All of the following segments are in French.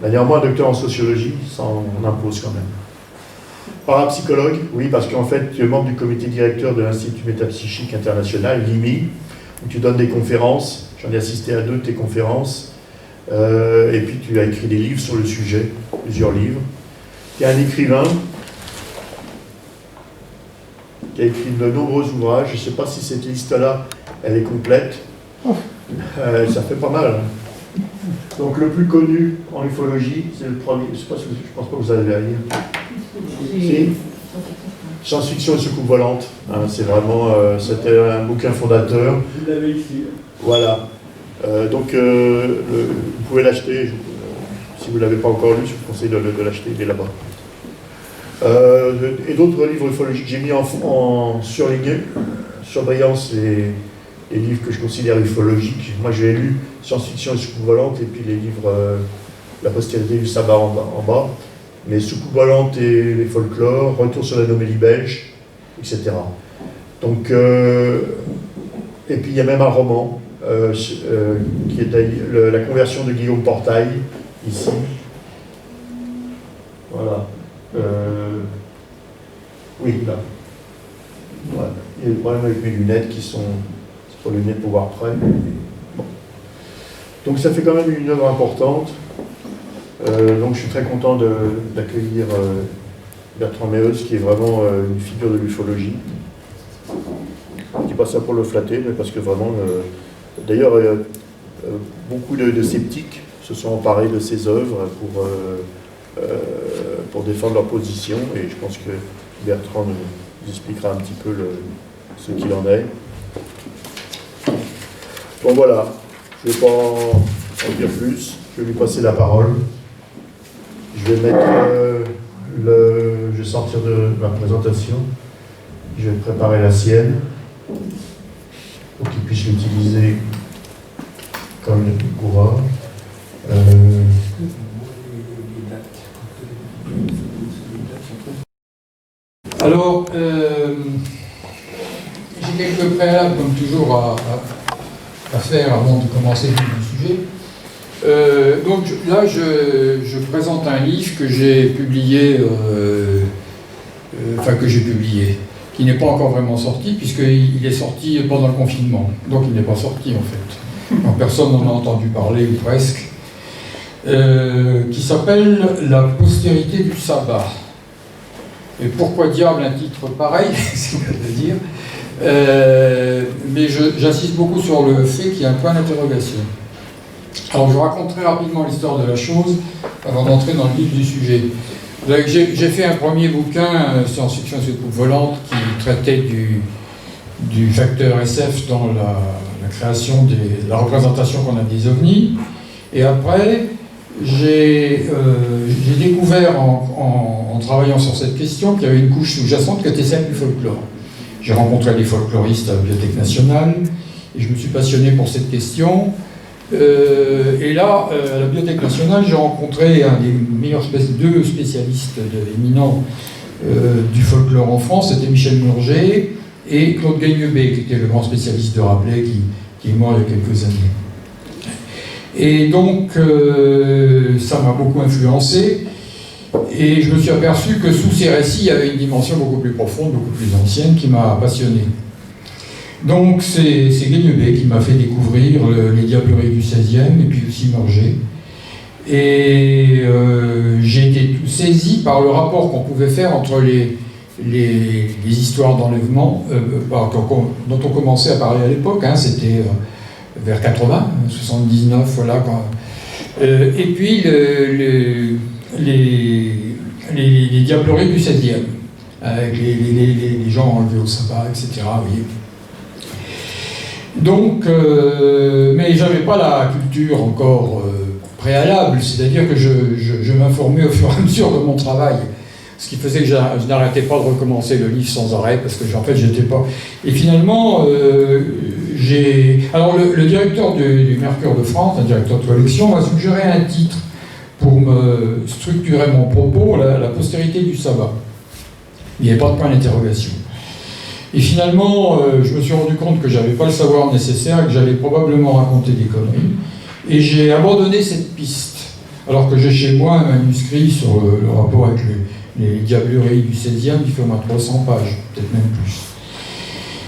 Néanmoins, docteur en sociologie, ça en impose quand même. Parapsychologue, oui, parce qu'en fait, tu es membre du comité directeur de l'Institut Métapsychique International, l'IMI, où tu donnes des conférences. J'en ai assisté à 2 de tes conférences. Et puis, tu as écrit des livres sur le sujet, plusieurs livres. Tu es un écrivain qui a écrit de nombreux ouvrages. Je ne sais pas si cette liste-là, elle est complète. Ça fait pas mal. Donc, le plus connu en ufologie, c'est le premier. Je ne pense pas que vous allez à lire. Si. Science-fiction et soucoupe volante. C'est vraiment, c'était un bouquin fondateur. Vous l'avez ici. Voilà. Donc, vous pouvez l'acheter. Si vous ne l'avez pas encore lu, je vous conseille de l'acheter. Il est là-bas. Et d'autres livres ufologiques. J'ai mis en surligné, surbrillance, les livres que je considère ufologiques. Moi, j'ai lu Science-fiction et soucoupe volante, et puis les livres La postérité du sabbat en bas. Mais soucoupe volante et les folklores, Retour sur l'anomélie belge, etc. Donc, et puis il y a même un roman qui est la conversion de Guillaume Portail, ici. Voilà. Oui, là. Voilà. Il y a des problèmes avec mes lunettes qui sont... C'est pour les lunettes pour voir près. Bon. Donc ça fait quand même une œuvre importante. Donc je suis très content d'accueillir Bertrand Meeus, qui est vraiment une figure de l'ufologie. Je ne dis pas ça pour le flatter, mais parce que vraiment... D'ailleurs, beaucoup de sceptiques se sont emparés de ses œuvres pour défendre leur position, et je pense que Bertrand nous expliquera un petit peu ce qu'il en est. Bon voilà, je ne vais pas en dire plus, je vais lui passer la parole. Je vais mettre je vais sortir de ma présentation, je vais préparer la sienne pour qu'il puisse l'utiliser comme il pourra. Alors, j'ai quelques préalables, comme toujours, à faire avant de commencer le sujet. Donc là, je présente un livre que j'ai publié, qui n'est pas encore vraiment sorti, puisqu'il est sorti pendant le confinement. Donc il n'est pas sorti, en fait. Donc, personne n'en a entendu parler, ou presque. Qui s'appelle « La postérité du sabbat ». Et pourquoi diable un titre pareil, c'est ce que je veux dire. Mais j'insiste beaucoup sur le fait qu'il y a un point d'interrogation. Alors je raconte très rapidement l'histoire de la chose avant d'entrer dans le vif du sujet. J'ai fait un premier bouquin, Science-fiction et soucoupe volante, qui traitait du facteur SF dans la création de la représentation qu'on a des ovnis. Et après, j'ai découvert en travaillant sur cette question qu'il y avait une couche sous-jacente qui était celle du folklore. J'ai rencontré des folkloristes à la Bibliothèque nationale et je me suis passionné pour cette question. Et là, à la Bibliothèque nationale, j'ai rencontré un des meilleurs deux spécialistes éminents du folklore en France, c'était Michel Murger et Claude Gagnebé, qui était le grand spécialiste de Rabelais, qui est mort il y a quelques années. Et donc, ça m'a beaucoup influencé, et je me suis aperçu que sous ces récits, il y avait une dimension beaucoup plus profonde, beaucoup plus ancienne, qui m'a passionné. Donc, c'est Gagnebé qui m'a fait découvrir les diableries du XVIe, et puis aussi Murger. Et j'ai été saisi par le rapport qu'on pouvait faire entre les histoires d'enlèvement, dont on commençait à parler à l'époque, hein, c'était vers 80, 79, voilà. Et puis les diableries du XVIe, avec les gens enlevés au sabbat, etc. Vous voyez. Donc, mais j'avais pas la culture encore préalable, c'est-à-dire que je m'informais au fur et à mesure de mon travail. Ce qui faisait que je n'arrêtais pas de recommencer le livre sans arrêt, parce que en fait, j'étais pas... Et finalement, alors le directeur du Mercure de France, un directeur de collection, m'a suggéré un titre pour me structurer mon propos, la postérité du sabbat. Il n'y avait pas de point d'interrogation. Et finalement, je me suis rendu compte que je n'avais pas le savoir nécessaire et que j'allais probablement raconter des conneries. Et j'ai abandonné cette piste. alors que j'ai chez moi un manuscrit sur le rapport avec les diableries du XVIe qui fait au moins 300 pages, peut-être même plus.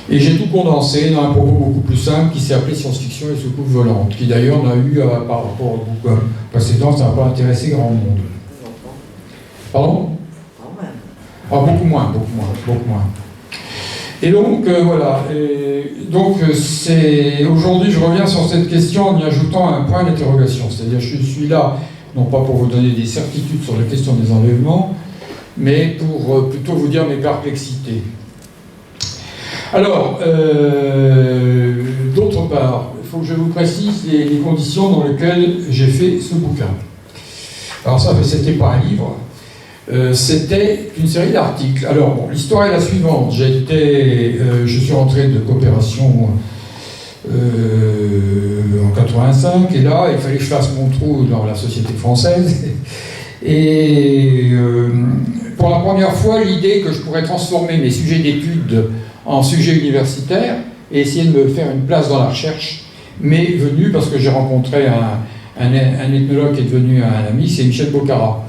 Et j'ai tout condensé dans un propos beaucoup plus simple qui s'est appelé Science-fiction et soucoupe volante, qui d'ailleurs n'a eu, par rapport au bouquin précédent, ça n'a pas intéressé grand monde. Pardon ? Ah, beaucoup moins. Et donc, voilà. Donc, aujourd'hui, je reviens sur cette question en y ajoutant un point d'interrogation. C'est-à-dire, je suis là, non pas pour vous donner des certitudes sur la question des enlèvements, mais pour plutôt vous dire mes perplexités. Alors, d'autre part, il faut que je vous précise les conditions dans lesquelles j'ai fait ce bouquin. Alors ça, c'était pas un livre, c'était une série d'articles. Alors, bon, l'histoire est la suivante. Je suis rentré de coopération en 85, et là, il fallait que je fasse mon trou dans la société française. Et pour la première fois, l'idée que je pourrais transformer mes sujets d'études en sujets universitaires et essayer de me faire une place dans la recherche m'est venue parce que j'ai rencontré un ethnologue qui est devenu un ami, c'est Michel Bocara.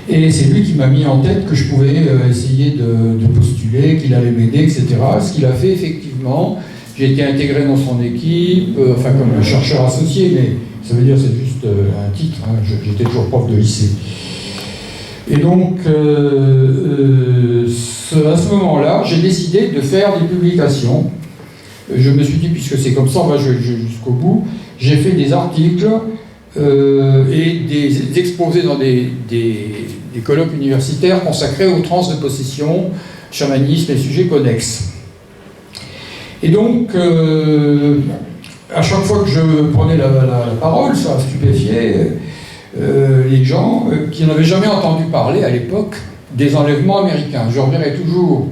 Et c'est lui qui m'a mis en tête que je pouvais essayer de postuler, qu'il allait m'aider, etc. Ce qu'il a fait effectivement. J'ai été intégré dans son équipe, enfin comme chercheur associé, mais ça veut dire c'est juste un titre, hein, j'étais toujours prof de lycée. Et donc, à ce moment-là, j'ai décidé de faire des publications. Je me suis dit, puisque c'est comme ça, on va jusqu'au bout, j'ai fait des articles et des exposés dans des colloques universitaires consacrés aux trans de possession, chamanisme et sujets connexes. Et donc, à chaque fois que je prenais la parole, ça stupéfiait les gens qui n'avaient jamais entendu parler à l'époque des enlèvements américains. Je reverrai toujours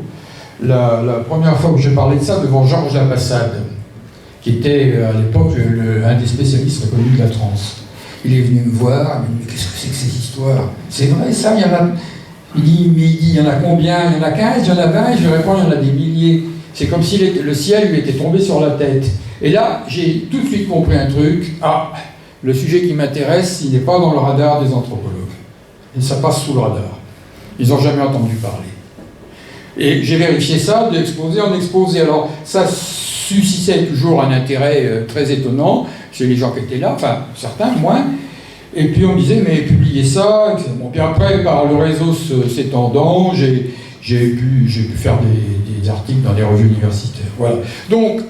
la première fois que j'ai parlé de ça devant Georges Lapassade, qui était à l'époque un des spécialistes reconnus de la transe. Il est venu me voir, il m'a dit « Qu'est-ce que c'est que ces histoires ? C'est vrai ça, il y en a... » Il dit « il y en a combien ? Il y en a 15, il y en a 20 ?» Je lui réponds « Il y en a des milliers. » C'est comme si le ciel lui était tombé sur la tête. Et là, j'ai tout de suite compris un truc. Ah, le sujet qui m'intéresse, il n'est pas dans le radar des anthropologues. Et ça passe sous le radar. Ils n'ont jamais entendu parler. Et j'ai vérifié ça d'exposé en exposé. Alors, ça suscitait toujours un intérêt très étonnant chez les gens qui étaient là, enfin, certains, moins. Et puis on me disait, mais publiez ça. Bon, puis après, par le réseau s'étendant, j'ai pu faire des articles dans des revues universitaires. Voilà. Donc,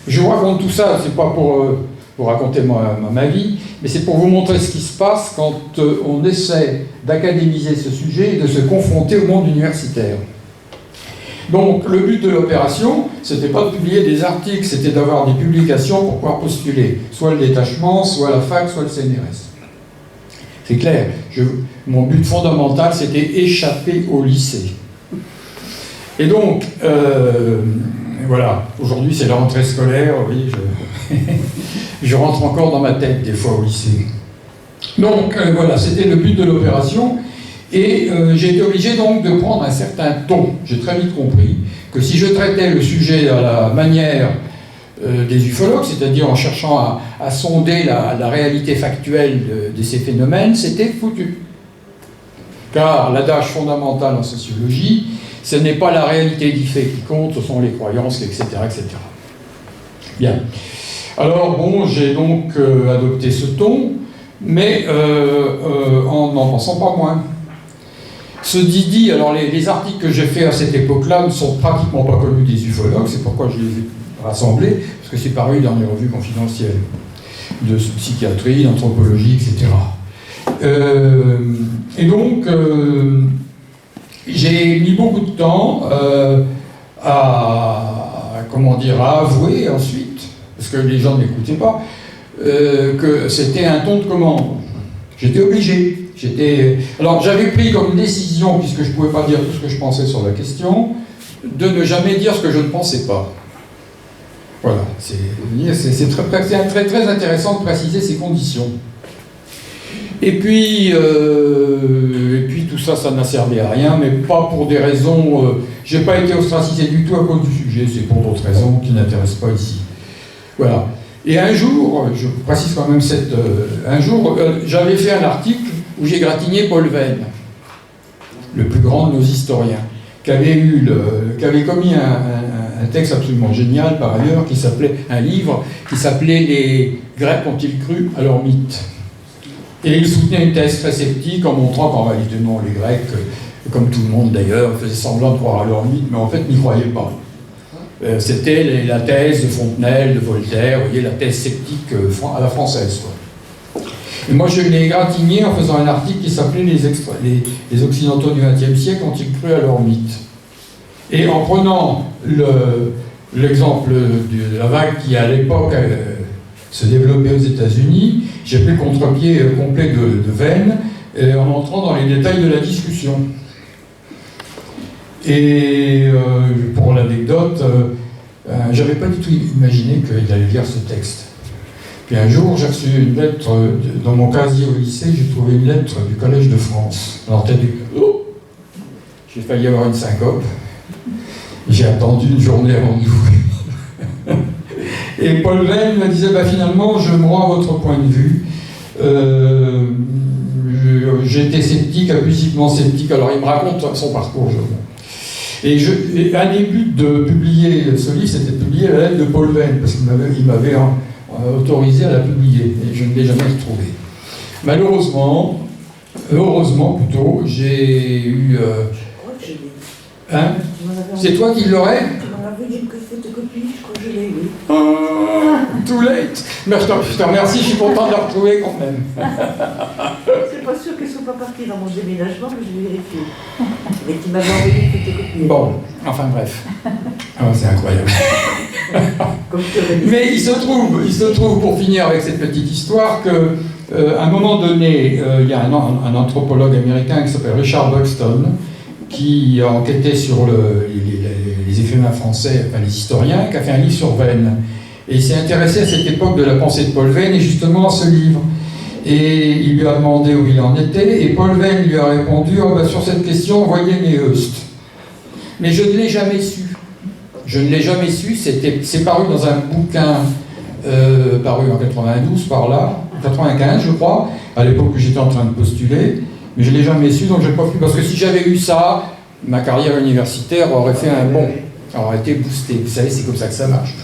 je vous raconte tout ça, c'est pas pour raconter ma vie, mais c'est pour vous montrer ce qui se passe quand on essaie d'académiser ce sujet et de se confronter au monde universitaire. Donc, le but de l'opération, c'était pas de publier des articles, c'était d'avoir des publications pour pouvoir postuler, soit le détachement, soit la fac, soit le CNRS. C'est clair. Mon but fondamental, c'était échapper au lycée. Et donc, voilà, aujourd'hui c'est la rentrée scolaire, oui, je rentre encore dans ma tête des fois au lycée. Donc, voilà, c'était le but de l'opération. Et j'ai été obligé donc de prendre un certain ton. J'ai très vite compris que si je traitais le sujet à la manière des ufologues, c'est-à-dire en cherchant à sonder la réalité factuelle de ces phénomènes, c'était foutu. Car l'adage fondamental en sociologie, ce n'est pas la réalité des faits qui compte, ce sont les croyances, etc. etc. Bien. Alors bon, j'ai donc adopté ce ton, mais en n'en pensant pas moins. Ce dit, alors les articles que j'ai faits à cette époque-là ne sont pratiquement pas connus des ufologues, c'est pourquoi je les ai rassemblés, parce que c'est paru dans les revues confidentielles de psychiatrie, d'anthropologie, etc. Et donc, j'ai mis beaucoup de temps à avouer ensuite, parce que les gens n'écoutaient pas, que c'était un ton de commande. J'étais obligé. Alors j'avais pris comme décision, puisque je ne pouvais pas dire tout ce que je pensais sur la question, de ne jamais dire ce que je ne pensais pas. Voilà, c'est très intéressant de préciser ces conditions. Et puis tout ça, ça n'a servi à rien, mais pas pour des raisons... j'ai pas été ostracisé du tout à cause du sujet, c'est pour d'autres raisons qui n'intéressent pas ici. Voilà. Et un jour, je précise quand même un jour, j'avais fait un article où j'ai gratigné Paul Venn, le plus grand de nos historiens, qui avait commis un texte absolument génial par ailleurs, un livre qui s'appelait « Les Grecs ont-ils cru à leur mythe ?» Et il soutenait une thèse très sceptique en montrant qu'en réalité non, les Grecs, comme tout le monde d'ailleurs, faisaient semblant de croire à leur mythe, mais en fait n'y croyaient pas. C'était la thèse de Fontenelle, de Voltaire, vous voyez, la thèse sceptique à la française, quoi. Et moi, je l'ai gratigné en faisant un article qui s'appelait les Occidentaux du XXe siècle ont-ils cru à leur mythe? Et en prenant l'exemple de la vague qui, à l'époque, se développait aux États-Unis, j'ai pris le contre-pied complet de Venn en entrant dans les détails de la discussion. Et pour l'anecdote, j'avais pas du tout imaginé qu'il allait lire ce texte. Puis un jour, j'ai reçu une lettre, dans mon casier au lycée, j'ai trouvé une lettre du Collège de France. Alors t'as dit, oh, j'ai failli avoir une syncope. J'ai attendu une journée avant d'ouvrir. Et Paul Venn me disait, finalement, je me rends à votre point de vue. J'étais sceptique, abusivement sceptique. Alors il me raconte son parcours. Et un des buts de publier ce livre, c'était de publier la lettre de Paul Venn, parce qu'il m'avait autorisé à la publier, et je ne l'ai jamais retrouvée. Malheureusement, heureusement plutôt, j'ai eu... Je crois que je l'ai. Hein? C'est toi qui l'aurais? Tu m'en avais dit que photocopie, je crois que je l'ai, oui. Too late. Mais je te remercie, je suis content de la retrouver quand même. C'est pas sûr qu'elle soit pas partie dans mon déménagement, mais je vais vérifier. Mais tu m'avais envoyé une photocopie. Bon, enfin bref. C'est incroyable. Comme tu avais dit. Mais il se trouve, pour finir avec cette petite histoire, qu'à un moment donné, il y a un anthropologue américain qui s'appelle Richard Buxton, qui a enquêté sur les écrivains français, enfin les historiens, qui a fait un livre sur Venn. Et il s'est intéressé à cette époque de la pensée de Paul Venn, et justement à ce livre. Et il lui a demandé où il en était, et Paul Venn lui a répondu, sur cette question, envoyez mes Eust. Mais je ne l'ai jamais su. Je ne l'ai jamais su, c'est paru dans un bouquin paru en 92, par là, 95 je crois, à l'époque où j'étais en train de postuler, mais je ne l'ai jamais su, donc je n'ai pas pu, parce que si j'avais eu ça, ma carrière universitaire aurait fait un bond, aurait été boostée. Vous savez, c'est comme ça que ça marche.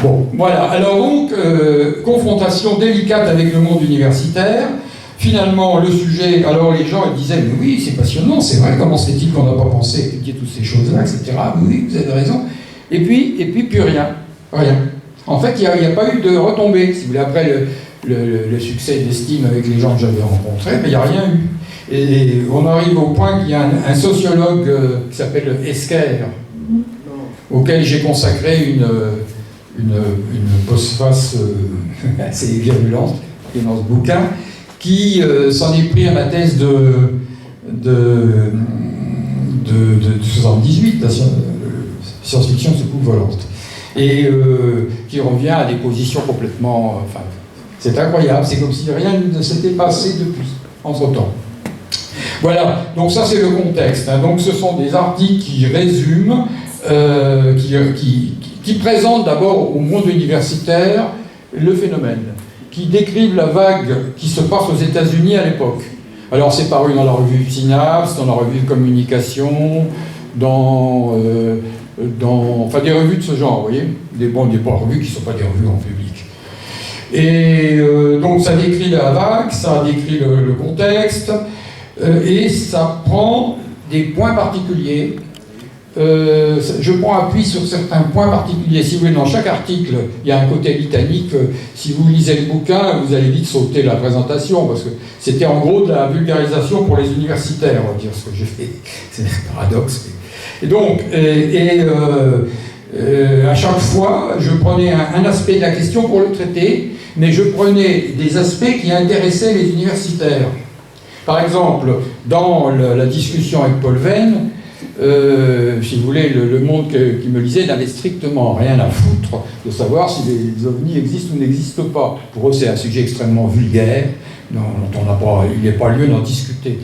Bon, voilà. Alors donc, confrontation délicate avec le monde universitaire. Finalement, le sujet, alors les gens ils disaient, mais oui, c'est passionnant, c'est vrai, comment se fait-il qu'on n'a pas pensé à étudier toutes ces choses-là, etc. Oui, vous avez raison. Et puis plus rien. Rien. En fait, il n'y a pas eu de retombée. Si vous voulez, après le succès d'estime avec les gens que j'avais rencontrés, mais il n'y a rien eu. Et on arrive au point qu'il y a un sociologue qui s'appelle Esquer, auquel j'ai consacré une postface assez virulente, qui est dans ce bouquin, qui s'en est pris à ma thèse de 78, la science-fiction de soucoupe volante, et qui revient à des positions complètement... c'est incroyable, c'est comme si rien ne s'était passé depuis, entre-temps. Voilà, donc ça c'est le contexte. Donc ce sont des articles qui résument, qui présentent d'abord au monde universitaire le phénomène, qui décrivent la vague qui se passe aux États-Unis à l'époque. Alors c'est paru dans la revue Synapse, dans la revue Communication, dans des revues de ce genre, vous voyez, des revues qui ne sont pas des revues en public. Et donc ça décrit la vague, ça décrit le contexte, et ça prend des points particuliers. Je prends appui sur certains points particuliers. Si vous voulez, dans chaque article, il y a un côté litanique. Si vous lisez le bouquin, vous allez vite sauter la présentation, parce que c'était en gros de la vulgarisation pour les universitaires, on va dire ce que j'ai fait. C'est un paradoxe. Et donc, à chaque fois, je prenais un aspect de la question pour le traiter, mais je prenais des aspects qui intéressaient les universitaires. Par exemple, dans la discussion avec Paul Venn, si vous voulez, le monde qui me lisait n'avait strictement rien à foutre de savoir si les ovnis existent ou n'existent pas. Pour eux, c'est un sujet extrêmement vulgaire, dont il n'est pas lieu d'en discuter.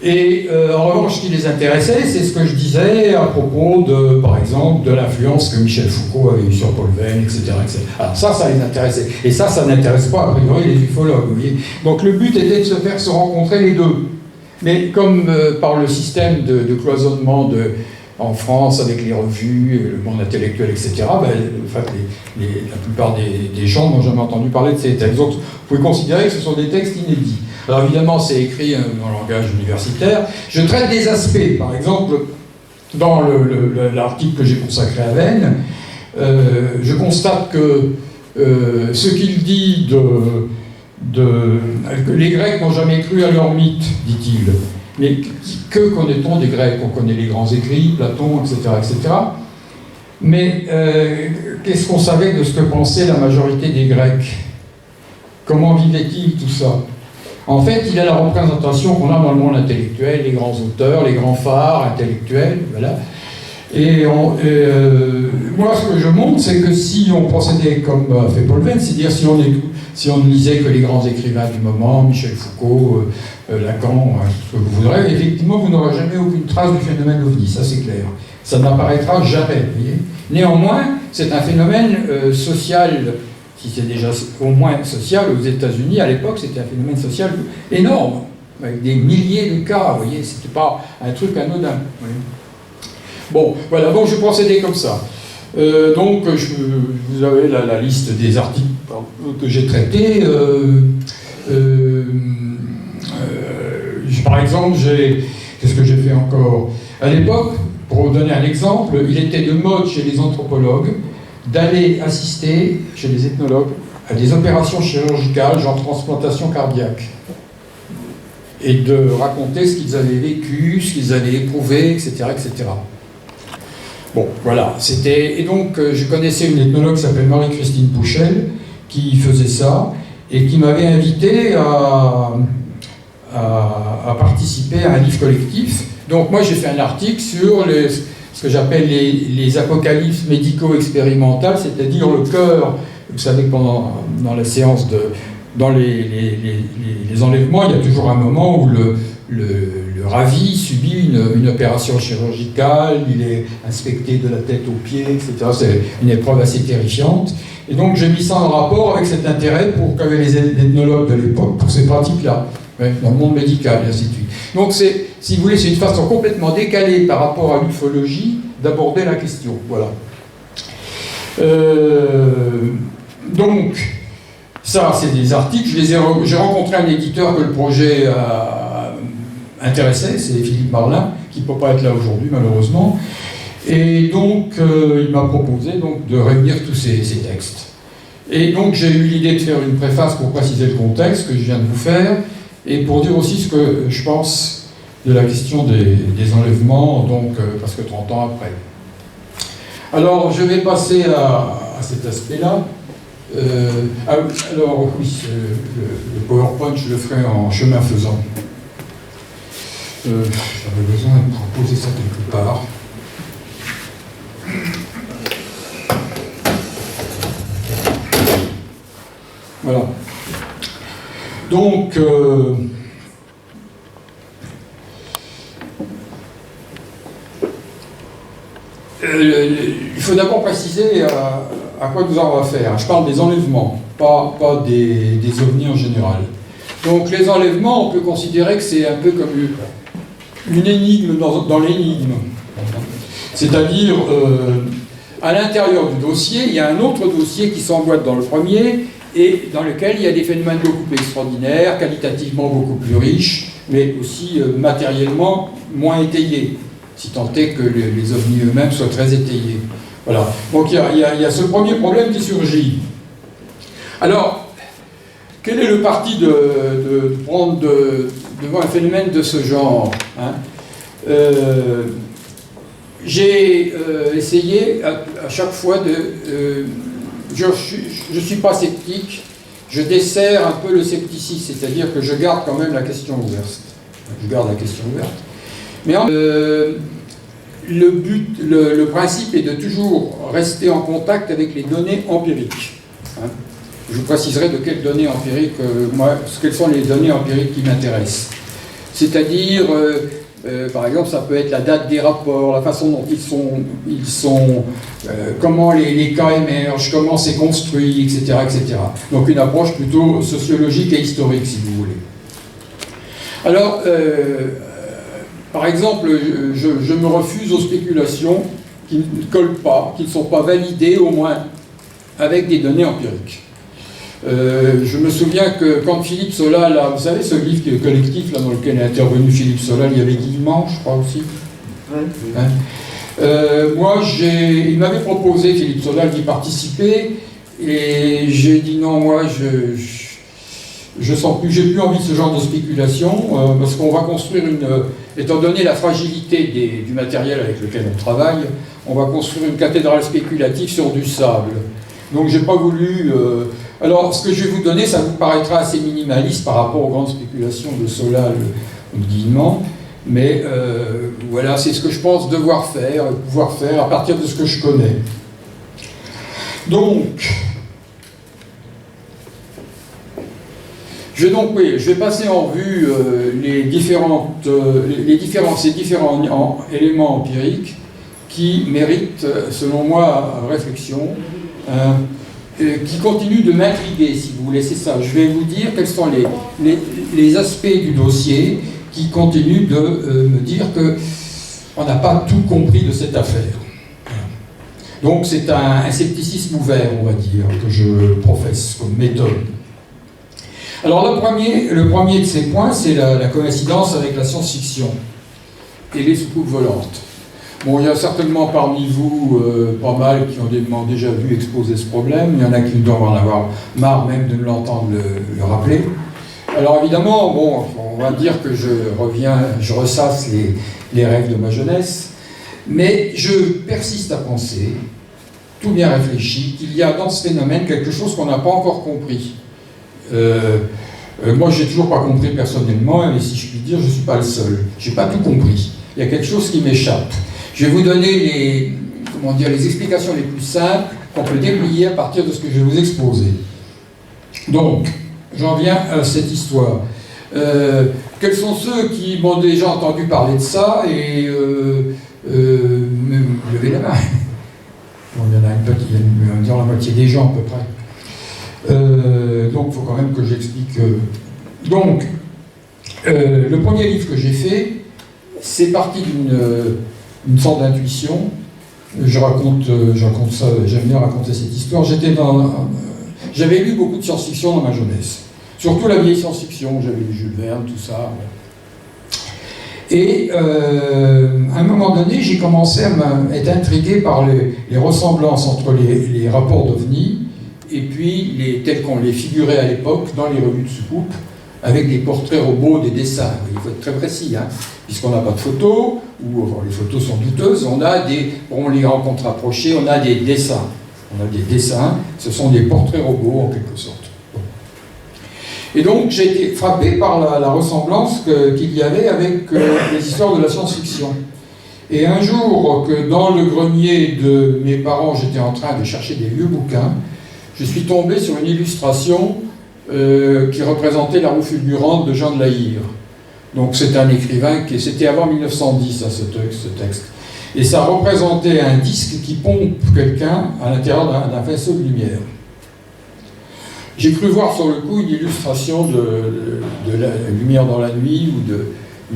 Et en revanche, ce qui les intéressait, c'est ce que je disais à propos de, par exemple, de l'influence que Michel Foucault avait eue sur Paul Venn, etc., etc. Alors ça les intéressait. Et ça n'intéresse pas, a priori, les ufologues, vous voyez. Donc le but était de se faire se rencontrer les deux. Mais comme par le système de cloisonnement en France, avec les revues, le monde intellectuel, etc., la plupart des gens n'ont jamais entendu parler de ces textes. Donc, vous pouvez considérer que ce sont des textes inédits. Alors évidemment, c'est écrit en langage universitaire. Je traite des aspects. Par exemple, dans l'article que j'ai consacré à Venn, je constate que ce qu'il dit que les Grecs n'ont jamais cru à leur mythe, dit-il. Mais que connaît-on des Grecs? On connaît les grands écrits, Platon, etc., etc. Mais qu'est-ce qu'on savait de ce que pensait la majorité des Grecs? Comment vivaient-ils tout ça? En fait, il a la représentation qu'on a dans le monde intellectuel, les grands auteurs, les grands phares intellectuels, voilà. Et moi, ce que je montre, c'est que si on procédait comme a fait Paul Venn, c'est-à-dire si on ne lisait que les grands écrivains du moment, Michel Foucault, Lacan, ce que vous voudrez, effectivement, vous n'aurez jamais aucune trace du phénomène ovni, ça c'est clair. Ça n'apparaîtra jamais, vous voyez. Néanmoins, c'est un phénomène social, si c'est déjà au moins social aux États-Unis, à l'époque, c'était un phénomène social énorme, avec des milliers de cas, vous voyez, c'était pas un truc anodin. Vous voyez. Bon, voilà, donc je procédais comme ça. Donc, vous avez la liste des articles que j'ai traités. Par exemple, qu'est-ce que j'ai fait encore? À l'époque, pour vous donner un exemple, il était de mode chez les anthropologues d'aller assister, chez les ethnologues, à des opérations chirurgicales, genre transplantation cardiaque, et de raconter ce qu'ils avaient vécu, ce qu'ils avaient éprouvé, etc., etc. Bon, voilà, c'était... Et donc, je connaissais une ethnologue qui s'appelle Marie-Christine Pouchel, qui faisait ça, et qui m'avait invité à participer à un livre collectif. Donc, moi, j'ai fait un article sur ce que j'appelle les apocalypses médico-expérimentales, c'est-à-dire le cœur. Vous savez que dans la séance dans les enlèvements, il y a toujours un moment où le ravi subit une opération chirurgicale, il est inspecté de la tête aux pieds, etc. C'est une épreuve assez terrifiante. Et donc j'ai mis ça en rapport avec cet intérêt qu'avaient les ethnologues de l'époque pour ces pratiques-là, dans le monde médical, et ainsi de suite. Donc si vous voulez, c'est une façon complètement décalée par rapport à l'ufologie d'aborder la question. Voilà. Donc, ça, c'est des articles. J'ai rencontré un éditeur que le projet intéressait, c'est Philippe Marlin, qui ne peut pas être là aujourd'hui, malheureusement. Et donc, il m'a proposé donc, de réunir tous ces textes. Et donc, j'ai eu l'idée de faire une préface pour préciser le contexte que je viens de vous faire, et pour dire aussi ce que je pense de la question des enlèvements, donc, parce que 30 ans après. Alors, je vais passer à cet aspect-là. Alors, oui, le PowerPoint, je le ferai en chemin faisant. J'avais besoin de proposer ça quelque part. Voilà. Donc, il faut d'abord préciser à quoi nous avons affaire. Je parle des enlèvements, pas des ovnis en général. Donc les enlèvements, on peut considérer que c'est un peu comme une énigme dans l'énigme. C'est-à-dire, à l'intérieur du dossier, il y a un autre dossier qui s'emboîte dans le premier et dans lequel il y a des phénomènes beaucoup plus extraordinaires, qualitativement beaucoup plus riches, mais aussi matériellement moins étayés, si tant est que les ovnis eux-mêmes soient très étayés. Voilà. Donc il y a ce premier problème qui surgit. Alors, quel est le parti de prendre devant un phénomène de ce genre, hein? J'ai essayé à chaque fois je ne suis pas sceptique, je desserre un peu le scepticisme, c'est-à-dire que je garde quand même la question ouverte. Je garde la question ouverte. Mais le principe est de toujours rester en contact avec les données empiriques. Hein. Je vous préciserai de quelles données empiriques, quelles sont les données empiriques qui m'intéressent. C'est-à-dire, par exemple, ça peut être la date des rapports, la façon dont ils sont comment les cas émergent, comment c'est construit, etc., etc. Donc une approche plutôt sociologique et historique, si vous voulez. Alors, par exemple, je me refuse aux spéculations qui ne collent pas, qui ne sont pas validées au moins avec des données empiriques. Je me souviens que quand Philippe Solal, là, vous savez ce livre qui est collectif là, dans lequel est intervenu Philippe Solal, il y avait Guillemant, je crois aussi. Ouais. Hein, moi, il m'avait proposé, Philippe Solal, d'y participer, et j'ai dit non, moi, je sens plus, j'ai plus envie de ce genre de spéculation, parce qu'on va construire étant donné la fragilité du matériel avec lequel on travaille, on va construire une cathédrale spéculative sur du sable. Donc j'ai pas voulu. Alors ce que je vais vous donner, ça vous paraîtra assez minimaliste par rapport aux grandes spéculations de Solal ou de Guillemant, mais voilà, c'est ce que je pense devoir faire, pouvoir faire à partir de ce que je connais. Donc, je vais passer en revue ces différents éléments empiriques qui méritent, selon moi, réflexion, qui continuent de m'intriguer, si vous voulez, c'est ça. Je vais vous dire quels sont les aspects du dossier qui continuent de me dire qu'on n'a pas tout compris de cette affaire. Donc c'est un scepticisme ouvert, on va dire, que je professe comme méthode. Alors le premier de ces points, c'est la coïncidence avec la science-fiction et les soucoupes volantes. Bon, il y a certainement parmi vous pas mal qui ont déjà vu exposer ce problème. Il y en a qui doivent en avoir marre même de me l'entendre le rappeler. Alors évidemment, bon, on va dire que je ressasse les rêves de ma jeunesse, mais je persiste à penser, tout bien réfléchi, qu'il y a dans ce phénomène quelque chose qu'on n'a pas encore compris. Moi, j'ai toujours pas compris personnellement, et si je puis dire, je ne suis pas le seul. J'ai pas tout compris. Il y a quelque chose qui m'échappe. Je vais vous donner les explications les plus simples qu'on peut déplier à partir de ce que je vais vous exposer. Donc, j'en viens à cette histoire. Quels sont ceux qui m'ont déjà entendu parler de ça et levez la main. Bon, il y en a une petite, il y a la moitié des gens à peu près. Donc, il faut quand même que j'explique. Donc, le premier livre que j'ai fait, c'est parti d'une sorte d'intuition. Je raconte ça, j'aime bien raconter cette histoire. J'avais lu beaucoup de science-fiction dans ma jeunesse. Surtout la vieille science-fiction, j'avais lu Jules Verne, tout ça. Et à un moment donné, j'ai commencé à être intrigué par les ressemblances entre les rapports d'OVNI et puis tels qu'on les figurait à l'époque dans les revues de soucoupe, avec des portraits robots, des dessins. Il faut être très précis, hein, puisqu'on n'a pas de photos, ou enfin, les photos sont douteuses, on les rencontre rapprochées, on a des dessins. On a des dessins, ce sont des portraits robots en quelque sorte. Et donc j'ai été frappé par la ressemblance qu'il y avait avec les histoires de la science-fiction. Et un jour, que dans le grenier de mes parents, j'étais en train de chercher des vieux bouquins, je suis tombé sur une illustration qui représentait la roue fulgurante de Jean de La Hire. Donc c'est un écrivain c'était avant 1910, ce texte. Et ça représentait un disque qui pompe quelqu'un à l'intérieur d'un faisceau de lumière. J'ai cru voir sur le coup une illustration de la lumière dans la nuit ou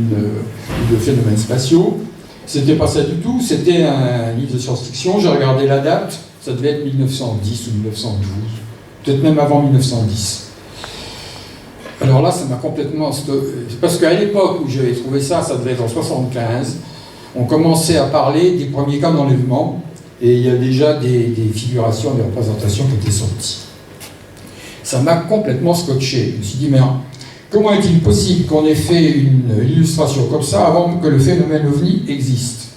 de phénomènes spatiaux. C'était pas ça du tout, c'était un livre de science-fiction. J'ai regardé la date, ça devait être 1910 ou 1912, peut-être même avant 1910. Alors là, ça m'a complètement... Parce qu'à l'époque où j'avais trouvé ça, ça devait être en 1975, on commençait à parler des premiers cas d'enlèvement, et il y a déjà des figurations, des représentations qui étaient sorties. Ça m'a complètement scotché. Je me suis dit, mais comment est-il possible qu'on ait fait une illustration comme ça avant que le phénomène OVNI existe?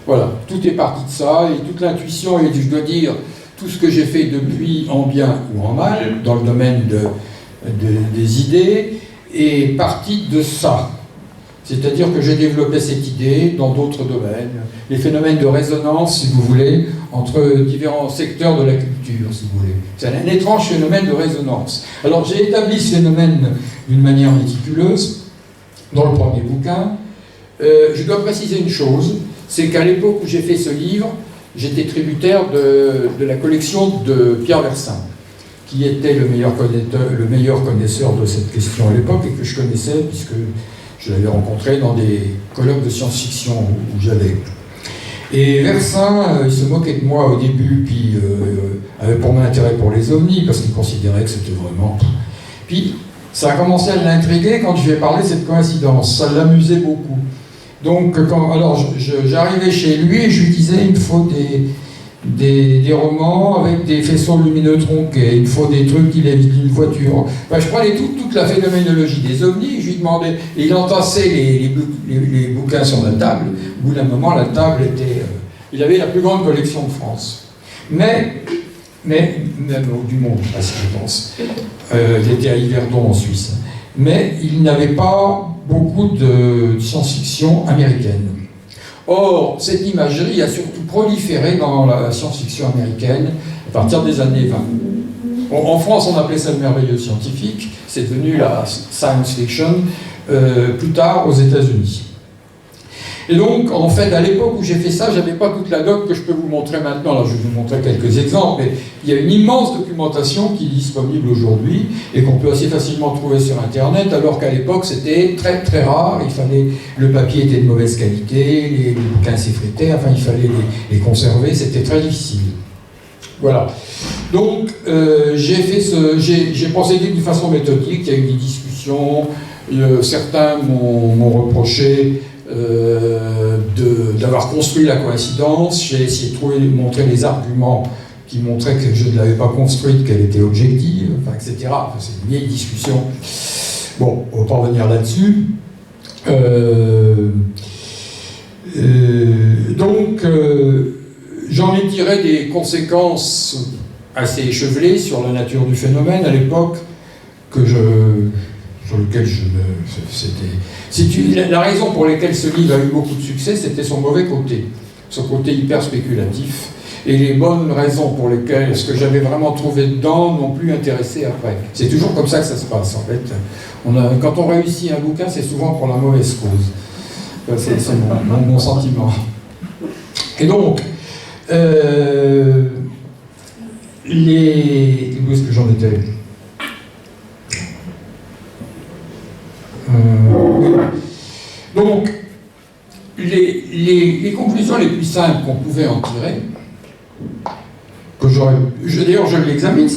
Voilà, tout est parti de ça, et toute l'intuition, et je dois dire, tout ce que j'ai fait depuis, en bien ou en mal, dans le domaine des idées, est parti de ça. C'est-à-dire que j'ai développé cette idée dans d'autres domaines, les phénomènes de résonance, si vous voulez, entre différents secteurs de la culture, si vous voulez. C'est un étrange phénomène de résonance. Alors j'ai établi ce phénomène d'une manière méticuleuse, dans le premier bouquin. Je dois préciser une chose, c'est qu'à l'époque où j'ai fait ce livre, j'étais tributaire de la collection de Pierre Versin, qui était le meilleur connaisseur de cette question à l'époque et que je connaissais puisque je l'avais rencontré dans des colloques de science-fiction où j'allais. Et Versin, il se moquait de moi au début, puis avait pour moi intérêt pour les ovnis, parce qu'il considérait que c'était vraiment... Puis ça a commencé à l'intriguer quand je lui ai parlé de cette coïncidence, ça l'amusait beaucoup. Donc, j'arrivais chez lui et je lui disais, il me faut des romans avec des faisceaux lumineux tronqués, il me faut des trucs qui lévitent d'une voiture. Enfin, je prenais toute la phénoménologie des ovnis, je lui demandais, et il entassait les bouquins sur la table. Au bout d'un moment, la table était... il avait la plus grande collection de France. Mais même du monde, je pense. Il était à Yverdon en Suisse. Mais il n'avait pas beaucoup de science-fiction américaine. Or, cette imagerie a surtout proliféré dans la science-fiction américaine à partir des années 20. En France, on appelait ça le merveilleux scientifique, c'est devenu la science fiction plus tard aux États-Unis. Et donc, en fait, à l'époque où j'ai fait ça, je n'avais pas toute la doc que je peux vous montrer maintenant. Alors, je vais vous montrer quelques exemples, mais il y a une immense documentation qui est disponible aujourd'hui et qu'on peut assez facilement trouver sur Internet, alors qu'à l'époque, c'était très très rare. Le papier était de mauvaise qualité, les bouquins s'effritaient, enfin, il fallait les conserver, c'était très difficile. Voilà. Donc, j'ai procédé d'une façon méthodique, il y a eu des discussions, certains m'ont reproché d'avoir construit la coïncidence. J'ai essayé de montrer les arguments qui montraient que je ne l'avais pas construite, qu'elle était objective, enfin, etc. Enfin, c'est une vieille discussion. Bon, on va pas revenir là-dessus. J'en ai tiré des conséquences assez échevelées sur la nature du phénomène à l'époque, sur lequel la raison pour laquelle ce livre a eu beaucoup de succès, c'était son mauvais côté, son côté hyper spéculatif, et les bonnes raisons pour lesquelles ce que j'avais vraiment trouvé dedans n'ont plus intéressé après. C'est toujours comme ça que ça se passe, en fait. Quand on réussit un bouquin, c'est souvent pour la mauvaise cause. C'est mon sentiment. Et donc, où est-ce que j'en étais ? Donc, les conclusions les plus simples qu'on pouvait en tirer, d'ailleurs je l'examine,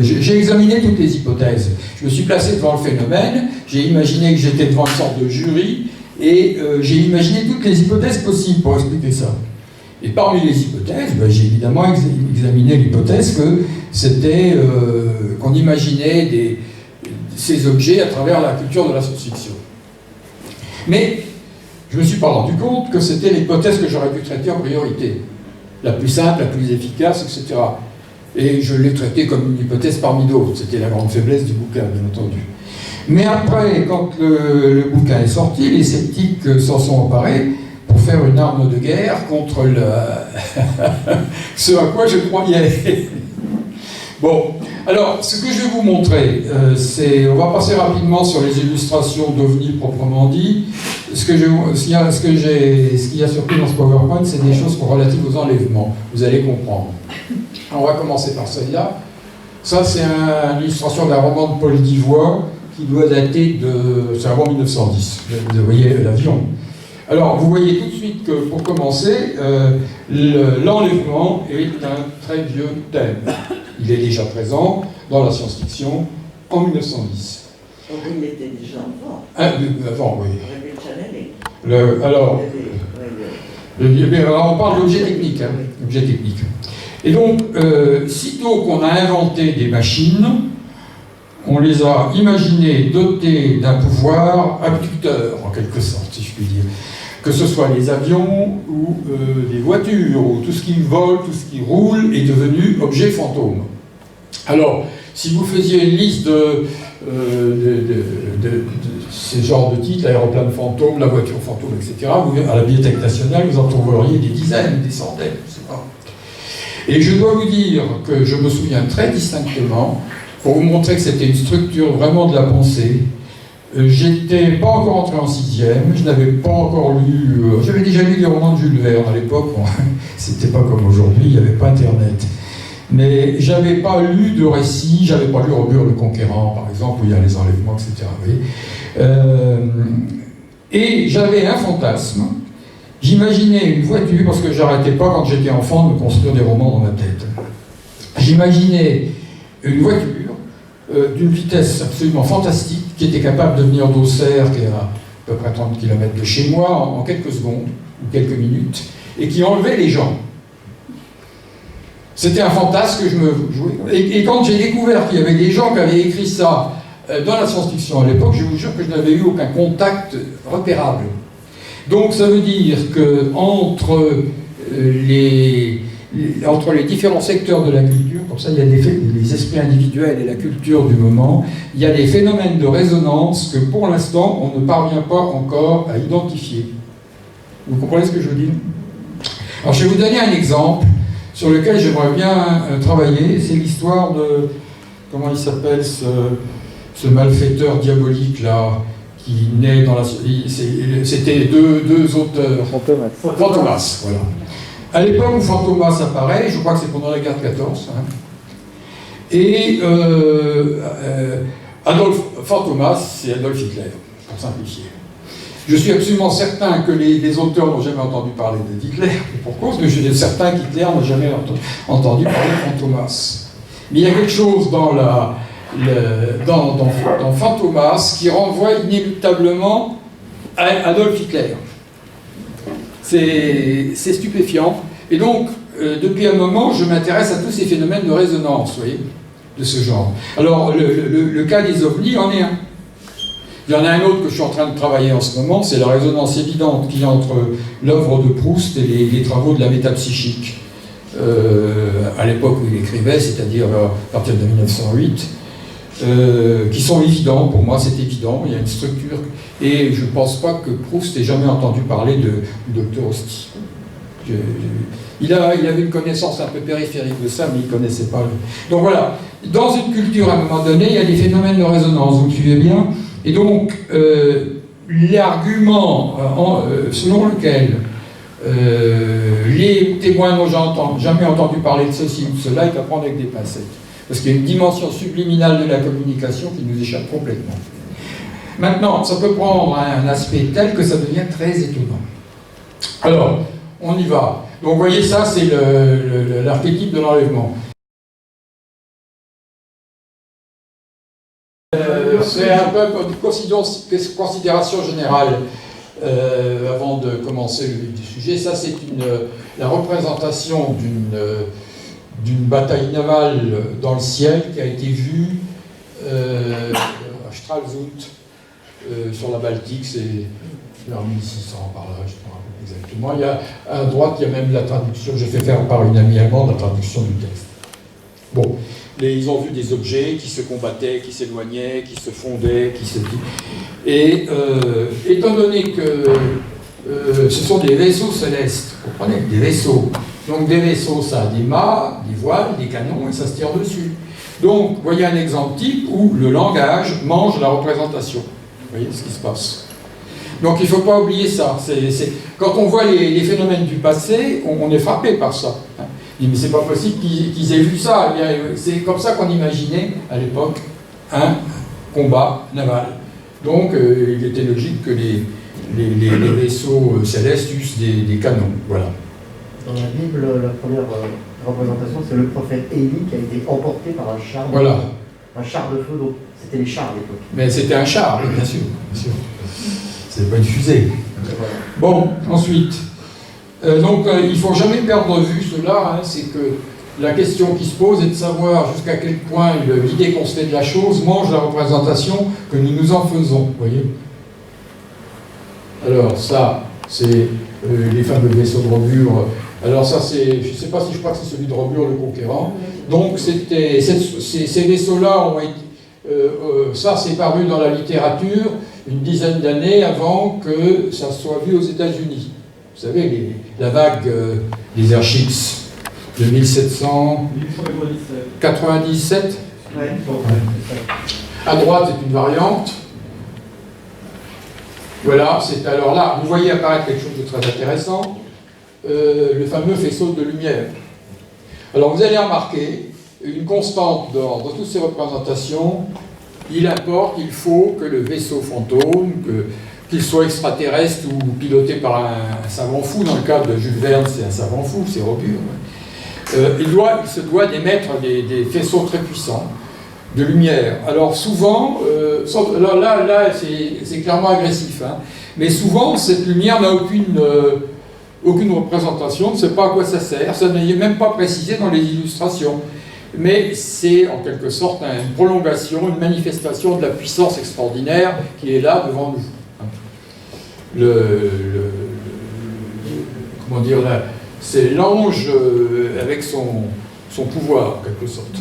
j'ai examiné toutes les hypothèses. Je me suis placé devant le phénomène, j'ai imaginé que j'étais devant une sorte de jury, et j'ai imaginé toutes les hypothèses possibles pour expliquer ça. Et parmi les hypothèses, j'ai évidemment examiné l'hypothèse que c'était qu'on imaginait ces objets à travers la culture de la science-fiction. Mais je ne me suis pas rendu compte que c'était l'hypothèse que j'aurais pu traiter en priorité. La plus simple, la plus efficace, etc. Et je l'ai traitée comme une hypothèse parmi d'autres. C'était la grande faiblesse du bouquin, bien entendu. Mais après, quand le bouquin est sorti, les sceptiques s'en sont emparés pour faire une arme de guerre contre ce à quoi je croyais. Bon, alors, ce que je vais vous montrer, on va passer rapidement sur les illustrations d'OVNI proprement dit. Ce qu'il y a surtout dans ce PowerPoint, c'est des choses relatives aux enlèvements. Vous allez comprendre. Alors, on va commencer par celle-là. Ça, c'est une illustration d'un roman de Paul Divois qui doit dater de... C'est avant 1910. Vous voyez l'avion. Alors, vous voyez tout de suite que, pour commencer, l'enlèvement est un très vieux thème. Il est déjà présent dans la science-fiction en 1910. Il était déjà avant. Avant, oui. Alors, on parle d'objet technique. Objet technique. Et donc, sitôt qu'on a inventé des machines, on les a imaginées dotées d'un pouvoir abducteur, en quelque sorte, si je puis dire. Que ce soit les avions ou les voitures, ou tout ce qui vole, tout ce qui roule est devenu objet fantôme. Alors, si vous faisiez une liste de ces genres de titres, l'aéroplane fantôme, la voiture fantôme, etc., à la Bibliothèque nationale, vous en trouveriez des dizaines, des centaines, je ne sais pas. Et je dois vous dire que je me souviens très distinctement, pour vous montrer que c'était une structure vraiment de la pensée, J'étais pas encore entré en 6e, je n'avais pas encore lu... j'avais déjà lu les romans de Jules Verne à l'époque, bon, c'était pas comme aujourd'hui, il n'y avait pas Internet. Mais j'avais pas lu de récits, j'avais pas lu Robur le Conquérant, par exemple, où il y a les enlèvements, etc. Et j'avais un fantasme. J'imaginais une voiture, parce que j'arrêtais pas quand j'étais enfant de me construire des romans dans ma tête. J'imaginais une voiture d'une vitesse absolument fantastique, qui était capable de venir d'Auxerre, qui est à peu près 30 km de chez moi, en quelques secondes, ou quelques minutes, et qui enlevait les gens. C'était un fantasme que je me jouais. Et quand j'ai découvert qu'il y avait des gens qui avaient écrit ça dans la science-fiction à l'époque, je vous jure que je n'avais eu aucun contact repérable. Donc ça veut dire que entre les différents secteurs de la culture, comme ça il y a les esprits individuels et la culture du moment, il y a des phénomènes de résonance que pour l'instant on ne parvient pas encore à identifier. Vous comprenez ce que je veux dire? Alors je vais vous donner un exemple sur lequel j'aimerais bien travailler, c'est l'histoire de, comment il s'appelle, ce malfaiteur diabolique là, qui naît dans la... C'était deux auteurs. Fantomas, voilà. À l'époque où Fantomas apparaît, je crois que c'est pendant la guerre de 14, hein, et Fantomas, c'est Adolf Hitler, pour simplifier. Je suis absolument certain que les auteurs n'ont jamais entendu parler d'Hitler, pour cause, mais je suis certain qu'Hitler n'a jamais entendu parler de Fantomas. Mais il y a quelque chose dans Fantomas qui renvoie inéluctablement à Adolf Hitler. C'est stupéfiant. Et donc, depuis un moment, je m'intéresse à tous ces phénomènes de résonance, vous voyez, de ce genre. Alors, le cas des ovnis en est un. Il y en a un autre que je suis en train de travailler en ce moment, c'est la résonance évidente qu'il y a entre l'œuvre de Proust et les travaux de la métapsychique. À l'époque où il écrivait, c'est-à-dire à partir de 1908, qui sont évidents, pour moi c'est évident, il y a une structure, et je ne pense pas que Proust ait jamais entendu parler du docteur Hosty. Il avait une connaissance un peu périphérique de ça, mais il ne connaissait pas. Donc voilà, dans une culture à un moment donné, il y a des phénomènes de résonance, vous me suivez bien? Et donc, l'argument selon lequel les témoins n'ont jamais entendu parler de ceci ou de cela, il faut prendre avec des pincettes. Parce qu'il y a une dimension subliminale de la communication qui nous échappe complètement. Maintenant, ça peut prendre un aspect tel que ça devient très étonnant. Alors, on y va. Donc, vous voyez, ça, c'est l'archétype de l'enlèvement. C'est un peu une considération générale avant de commencer le vif du sujet. Ça, c'est la représentation d'une bataille navale dans le ciel qui a été vue à Stralsund, sur la Baltique, c'est vers 1600 par là, je ne me rappelle exactement. Il y a à droite, il y a même la traduction, j'ai fait faire par une amie allemande la traduction du texte. Bon. Ils ont vu des objets qui se combattaient, qui s'éloignaient, qui se fondaient, qui se... Et étant donné que ce sont des vaisseaux célestes, vous comprenez, des vaisseaux. Donc des vaisseaux, ça a des mâts, des voiles, des canons, et ça se tire dessus. Donc, vous voyez un exemple type où le langage mange la représentation. Vous voyez ce qui se passe. Donc il ne faut pas oublier ça. Quand on voit les phénomènes du passé, on est frappé par ça. Mais c'est pas possible qu'ils aient vu ça. C'est comme ça qu'on imaginait à l'époque un combat naval. Donc il était logique que les vaisseaux célestes eussent des canons. Voilà. Dans la Bible, la première représentation, c'est le prophète Élie qui a été emporté par un char. Voilà. Un char de feu, donc c'était les chars à l'époque. Mais c'était un char, bien sûr. Bien sûr. C'est pas une fusée. Bon, ensuite. Donc il ne faut jamais perdre de vue cela, hein, c'est que la question qui se pose est de savoir jusqu'à quel point l'idée qu'on se fait de la chose mange la représentation que nous nous en faisons, vous voyez. Alors ça, c'est les fameux vaisseaux de Robur. Alors ça, c'est, je ne sais pas si je crois que c'est celui de Robur le Conquérant. Donc ces vaisseaux-là ont été... ça, c'est paru dans la littérature une dizaine d'années avant que ça soit vu aux États-Unis. Vous savez, la vague des Airships de 1797. Ouais. À droite, c'est une variante. Voilà, c'est alors là, vous voyez apparaître quelque chose de très intéressant, le fameux faisceau de lumière. Alors vous allez remarquer une constante dans toutes ces représentations, il importe, il faut que le vaisseau fantôme, qu'il soit extraterrestre ou piloté par un savant fou, dans le cas de Jules Verne c'est un savant fou, c'est Robur, il se doit d'émettre des faisceaux très puissants de lumière. Alors souvent, là c'est clairement agressif, hein, mais souvent cette lumière n'a aucune représentation, on ne sait pas à quoi ça sert, ça n'est même pas précisé dans les illustrations. Mais c'est en quelque sorte une prolongation, une manifestation de la puissance extraordinaire qui est là devant nous. Comment dire, c'est l'ange avec son pouvoir, en quelque sorte.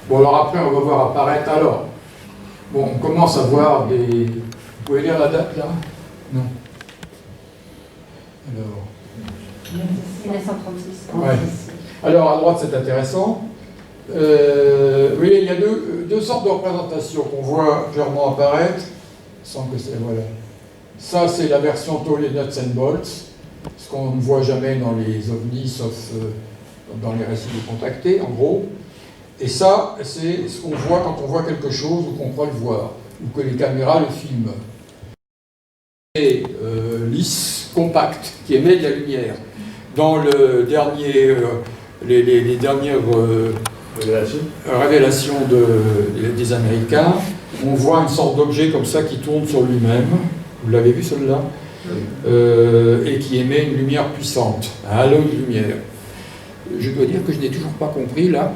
Bon, alors après, on va voir apparaître, alors, bon, on commence à voir des... Vous pouvez lire la date, là? Non. Alors... 1936. Ouais. Alors, à droite, c'est intéressant. Oui, il y a deux sortes de représentations qu'on voit clairement apparaître, sans que c'est... Voilà. Ça, c'est la version Tolly Nuts and Bolts, ce qu'on ne voit jamais dans les ovnis, sauf dans les récits de contactés, en gros. Et ça, c'est ce qu'on voit quand on voit quelque chose ou qu'on croit le voir, ou que les caméras le filment. Et lisse, compact, qui émet de la lumière. Dans le dernier, les dernières révélations des Américains, on voit une sorte d'objet comme ça qui tourne sur lui-même. Vous l'avez vu celui-là? Et qui émet une lumière puissante, un halo de lumière. Je dois dire que je n'ai toujours pas compris là.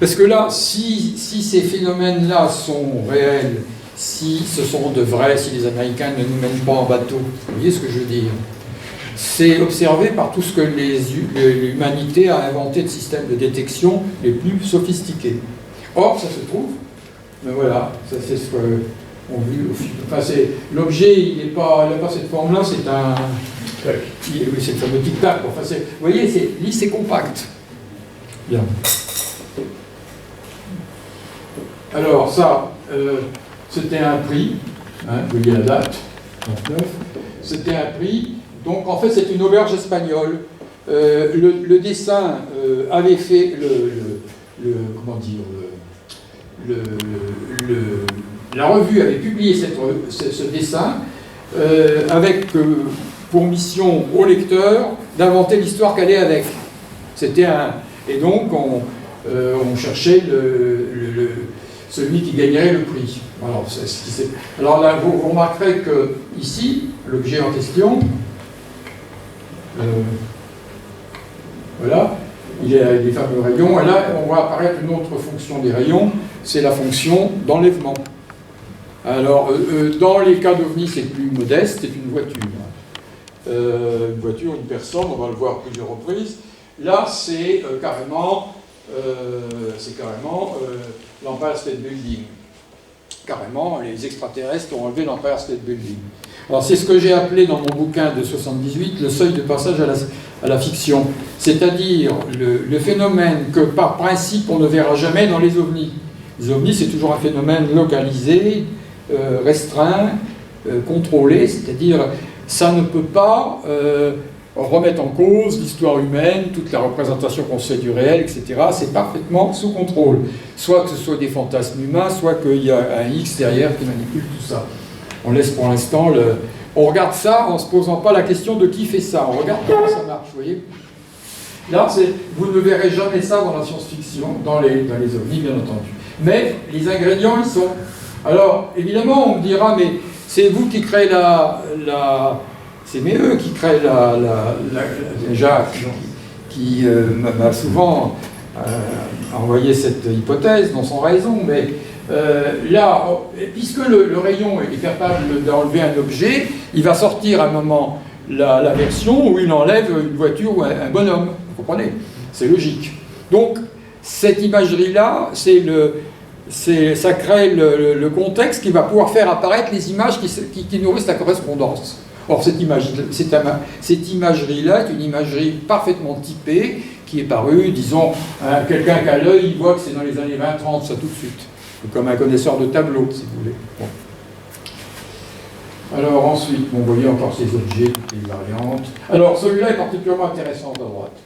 Parce que là, si ces phénomènes-là sont réels, si ce sont de vrais, si les Américains ne nous mènent pas en bateau, vous voyez ce que je veux dire? C'est observé par tout ce que l'humanité a inventé de systèmes de détection les plus sophistiqués. Or, ça se trouve, mais voilà, ça c'est ce qu'on vu. Enfin, l'objet, il n'a pas cette forme-là, c'est un... Oui, c'est le fameux tic-tac. Enfin, vous voyez, c'est lisse et compact. Bien. Alors, ça, c'était un prix, hein, vous voyez la date, 29, c'était un prix. Donc en fait c'est une auberge espagnole. Le dessin avait fait comment dire, la revue avait publié ce dessin avec pour mission au lecteur d'inventer l'histoire qu'elle est avec. C'était et donc on cherchait celui qui gagnerait le prix. Alors là vous remarquerez que ici l'objet en question. Voilà, il y a des fameux rayons, et là on voit apparaître une autre fonction des rayons, c'est la fonction d'enlèvement. Alors, dans les cas d'OVNI, c'est plus modeste, c'est une voiture. Une voiture, une personne, on va le voir à plusieurs reprises. Là, c'est carrément l'Empire State Building. Carrément, les extraterrestres ont enlevé l'Empire State Building. Alors c'est ce que j'ai appelé dans mon bouquin de 78 le seuil de passage à la fiction, c'est-à-dire le phénomène que par principe on ne verra jamais dans les ovnis. Les ovnis c'est toujours un phénomène localisé, restreint, contrôlé, c'est-à-dire ça ne peut pas remettre en cause l'histoire humaine, toute la représentation qu'on se fait du réel, etc. C'est parfaitement sous contrôle. Soit que ce soit des fantasmes humains, soit qu'il y a un X derrière qui manipule tout ça. On laisse pour l'instant on regarde ça en ne se posant pas la question de qui fait ça. On regarde comment ça marche, vous voyez. Là, vous ne verrez jamais ça dans la science-fiction, dans les ovnis, bien entendu. Mais les ingrédients, ils sont. Alors, évidemment, on me dira, mais c'est vous qui créez c'est eux qui créent déjà, qui m'a souvent envoyé cette hypothèse, dans son raison, mais là, puisque le rayon est capable d'enlever un objet, il va sortir à un moment la version où il enlève une voiture ou un bonhomme. Vous comprenez? C'est logique. Donc, cette imagerie-là, ça crée le contexte qui va pouvoir faire apparaître les images qui nourrissent la correspondance. Or, cette imagerie-là est une imagerie parfaitement typée qui est parue, disons, quelqu'un qui a l'œil, il voit que c'est dans les années 20-30, ça tout de suite. comme un connaisseur de tableau, si vous voulez. Bon. Alors ensuite, vous voyez encore ces objets, les variantes. Alors celui-là est particulièrement intéressant à droite.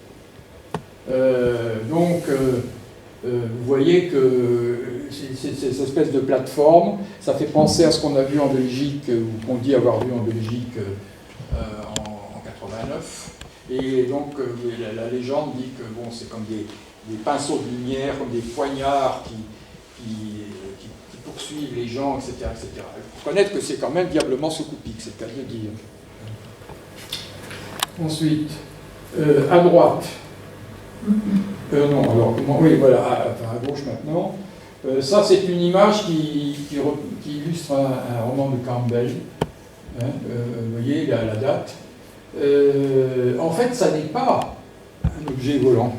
Vous voyez que cette espèce de plateforme, ça fait penser à ce qu'on a vu en Belgique, ou qu'on dit avoir vu en Belgique en 89. Et donc la légende dit que bon, c'est comme des pinceaux de lumière, comme des poignards qui poursuivent les gens, etc. etc. Il faut reconnaître que c'est quand même diablement sous-coupique, c'est le cas de dire. Ensuite, à droite. Non, alors, oui, voilà, à gauche maintenant. Ça, c'est une image qui illustre un roman de Campbell. Hein, vous voyez la date. En fait, ça n'est pas un objet volant.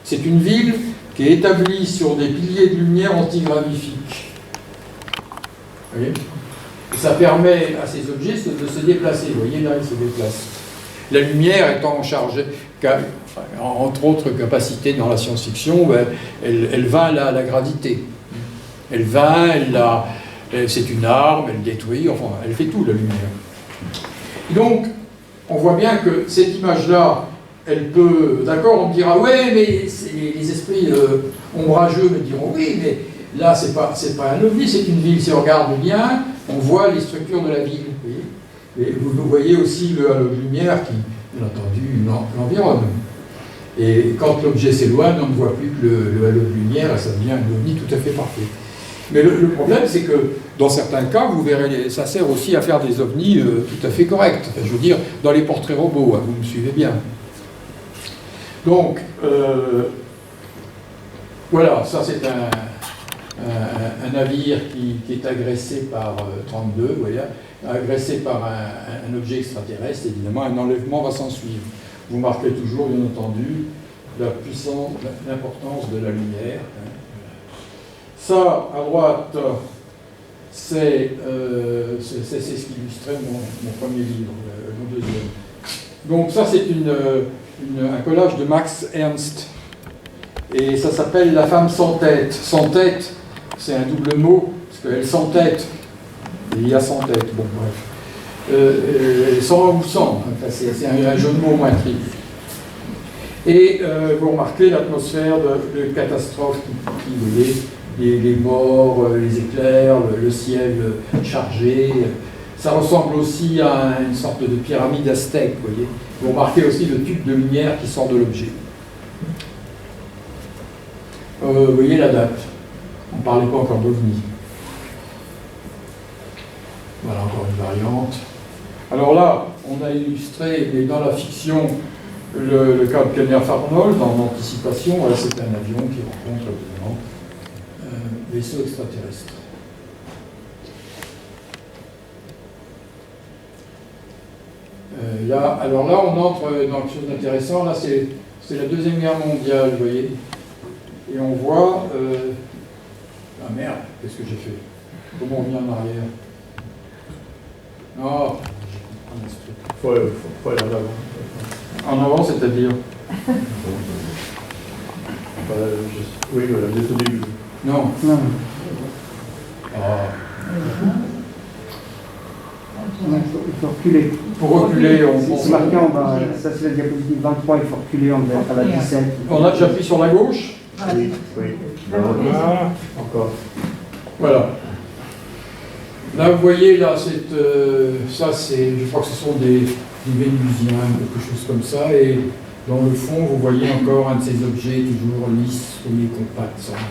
C'est une ville qui est établie sur des piliers de lumière antigravitiques. Vous voyez ? Et ça permet à ces objets de se déplacer. Vous voyez, là, ils se déplacent. La lumière étant chargée, entre autres capacités dans la science-fiction, elle va à la gravité. Elle va, c'est une arme, elle détruit, enfin, elle fait tout, la lumière. Donc, on voit bien que cette image-là, elle peut... D'accord, on me dira, ouais, mais les esprits ombrageux me diront, oui, mais là, c'est pas un ovni, c'est une ville. Si on regarde bien, on voit les structures de la ville. Vous voyez ? Et vous voyez aussi le halo de lumière qui, bien entendu, l'environne. Et quand l'objet s'éloigne, on ne voit plus que le halo de lumière, et ça devient un ovni tout à fait parfait. Mais le problème, c'est que dans certains cas, vous verrez, ça sert aussi à faire des ovnis tout à fait corrects. Enfin, je veux dire, dans les portraits robots, hein, vous me suivez bien. Donc, voilà, ça c'est un navire qui est agressé par 32, vous voyez, agressé par un objet extraterrestre. Évidemment, un enlèvement va s'en suivre. Vous marquez toujours, bien entendu, la puissance, l'importance de la lumière. Ça, à droite, c'est ce qui illustrait mon premier livre, mon deuxième. Donc ça, c'est un collage de Max Ernst. Et ça s'appelle La femme sans tête. Sans tête, c'est un double mot, parce qu'elle sans tête. Il y a sans tête, bon bref. Sans ou sans, enfin, c'est un jeu de mots moins triste. Et vous remarquez l'atmosphère de catastrophe qui vous voyez, les morts, les éclairs, le ciel chargé. Ça ressemble aussi à une sorte de pyramide aztèque, vous voyez. Vous remarquez aussi le tube de lumière qui sort de l'objet. Vous voyez la date. On ne parlait pas encore d'OVNI. Voilà encore une variante. Alors là, on a illustré, mais dans la fiction, le cas de Kenneth Arnold, en anticipation. Voilà, c'est un avion qui rencontre évidemment un vaisseau extraterrestre. Alors là, on entre dans quelque chose d'intéressant. Là, c'est la Deuxième Guerre mondiale, vous voyez. Et on voit... Ah merde, qu'est-ce que j'ai fait? Comment on vient en arrière? Oh, faut aller en avant. En avant, c'est-à-dire? Oui, voilà, vous êtes au début. Non. Non. Ah. Il faut reculer. Pour reculer, on C'est marqué en bas, ça c'est la diapositive 23, il faut reculer à la 17. J'appuie sur la gauche. Oui, oui. Ah. Encore. Voilà. Là, vous voyez, là, ça, c'est, je crois que ce sont des Vénusiens, quelque chose comme ça, et dans le fond, vous voyez encore un de ces objets toujours lisses, compact, sans etc.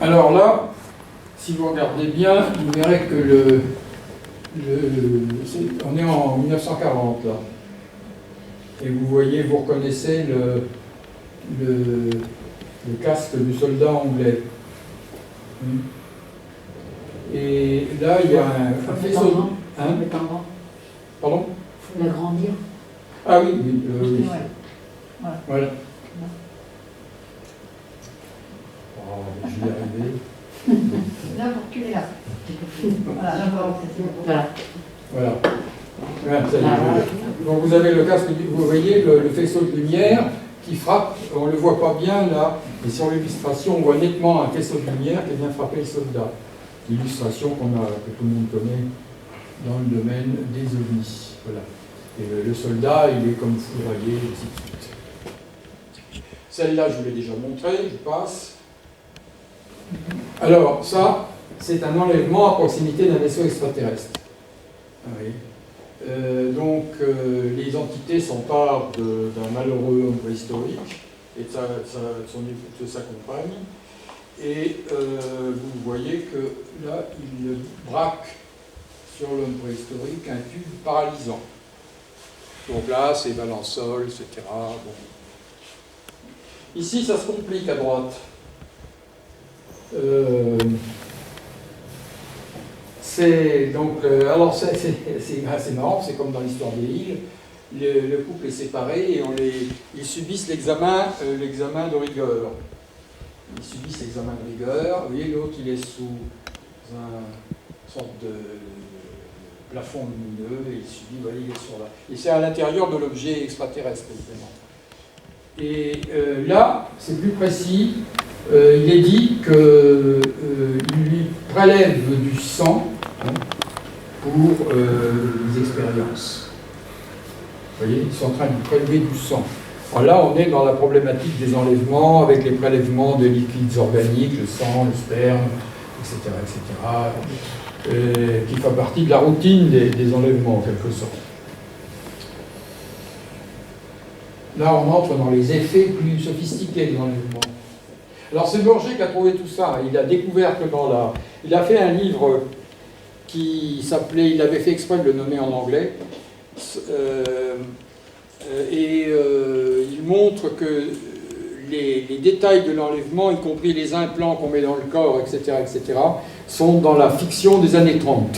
Alors là, si vous regardez bien, vous verrez que on est en 1940 là. Et vous voyez, vous reconnaissez le casque du soldat anglais. Et là, il y a un faisceau. Hein? Pardon? Il faut l'agrandir. Ah oui, oui. Ouais. Voilà. Oh, je vais y arriver. Là, vous reculez là. Voilà, là, voilà. Voilà. Ouais, ça y est. Donc vous avez le casque, vous voyez le faisceau de lumière qui frappe, on ne le voit pas bien là, mais sur l'illustration, on voit nettement un faisceau de lumière qui vient frapper le soldat. L'illustration que tout le monde connaît dans le domaine des ovnis. Voilà. Et le soldat, il est comme foudroyé, et ainsi de suite. Celle-là, je vous l'ai déjà montrée, je passe. Alors, ça, c'est un enlèvement à proximité d'un vaisseau extraterrestre. Oui. Les entités s'emparent d'un malheureux homme préhistorique et de sa compagne. Et vous voyez que là, il braque sur l'homme préhistorique un tube paralysant. Donc là, c'est balansol, etc. Bon. Ici, ça se complique à droite. Alors c'est assez marrant, c'est comme dans l'histoire des îles. Le couple est séparé et ils subissent l'examen de rigueur. Ils subissent l'examen de rigueur. Vous voyez, l'autre, il est sous une sorte de plafond lumineux et il subit, vous voyez, il est sur là. Et c'est à l'intérieur de l'objet extraterrestre, évidemment. Et là, c'est plus précis. Il est dit qu'il lui prélève du sang pour les expériences. Vous voyez, ils sont en train de prélever du sang. Alors là, on est dans la problématique des enlèvements avec les prélèvements de liquides organiques, le sang, le sperme, etc., qui fait partie de la routine des enlèvements, en quelque sorte. Là, on entre dans les effets plus sophistiqués des enlèvements. Alors, c'est Borgé qui a trouvé tout ça. Il a découvert que il a fait un livre qui s'appelait, il avait fait exprès de le nommer en anglais, il montre que les détails de l'enlèvement, y compris les implants qu'on met dans le corps, etc., sont dans la fiction des années 30.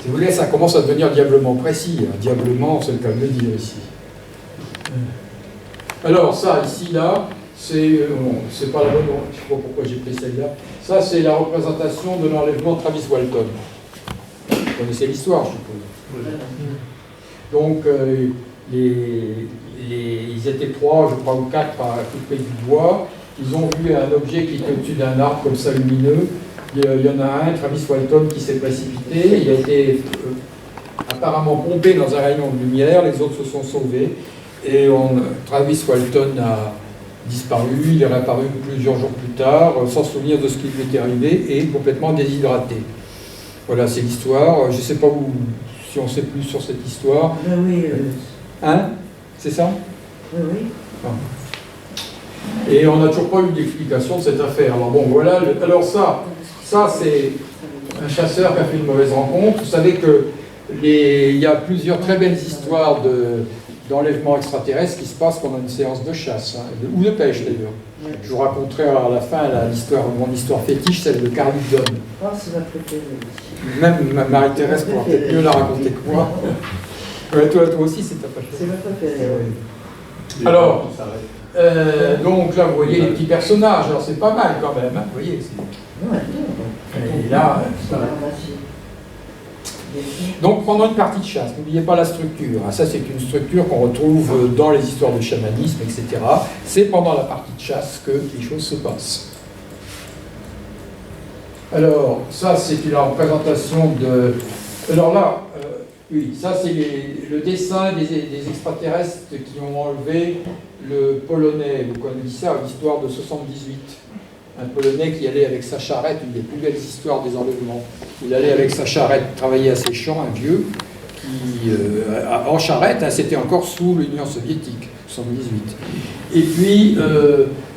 Si vous voulez, ça commence à devenir diablement précis. Diablement, c'est le cas de le dire ici. Alors ça, ici, là, c'est pas la bonne, je ne sais pas pourquoi j'ai pris celle-là. Ça, c'est la représentation de l'enlèvement de Travis Walton. Vous connaissez l'histoire, je suppose. Donc, ils étaient 3, je crois, ou 4 à couper du bois. Ils ont vu un objet qui était au-dessus d'un arbre comme ça lumineux. Il y en a un, Travis Walton, qui s'est précipité. Il a été apparemment pompé dans un rayon de lumière. Les autres se sont sauvés. Et Travis Walton a disparu. Il est réapparu plusieurs jours plus tard, sans souvenir de ce qui lui était arrivé et complètement déshydraté. Voilà, c'est l'histoire. Je ne sais pas si on sait plus sur cette histoire. Oui. Hein? C'est ça? Oui. Ah. Et on n'a toujours pas eu d'explication de cette affaire. Alors bon, voilà. Alors ça c'est un chasseur qui a fait une mauvaise rencontre. Vous savez qu'il y a plusieurs très belles histoires d'enlèvement extraterrestre qui se passent pendant une séance de chasse, ou de pêche d'ailleurs. Ouais. Je vous raconterai à la fin mon histoire fétiche, celle de Carl John. Oh, c'est ma préférée. Même Marie-Thérèse pourra peut-être mieux la raconter que moi. Ouais, toi aussi, c'est ta préférée. C'est ma préférée, oui. Alors, donc là, vous voyez les petits personnages. Alors, c'est pas mal quand même. Hein, vous voyez. Et là, donc pendant une partie de chasse, n'oubliez pas la structure. Ça, c'est une structure qu'on retrouve dans les histoires de chamanisme, etc. C'est pendant la partie de chasse que les choses se passent. Alors, ça, c'est une représentation de... Alors là, oui, ça, c'est le dessin des extraterrestres qui ont enlevé le Polonais. Vous connaissez ça, l'histoire de 78. Un Polonais qui allait avec sa charrette, une des plus belles histoires des enlèvements. Il allait avec sa charrette travailler à ses champs, un vieux, qui, en charrette, hein, c'était encore sous l'Union soviétique, 78. Et puis,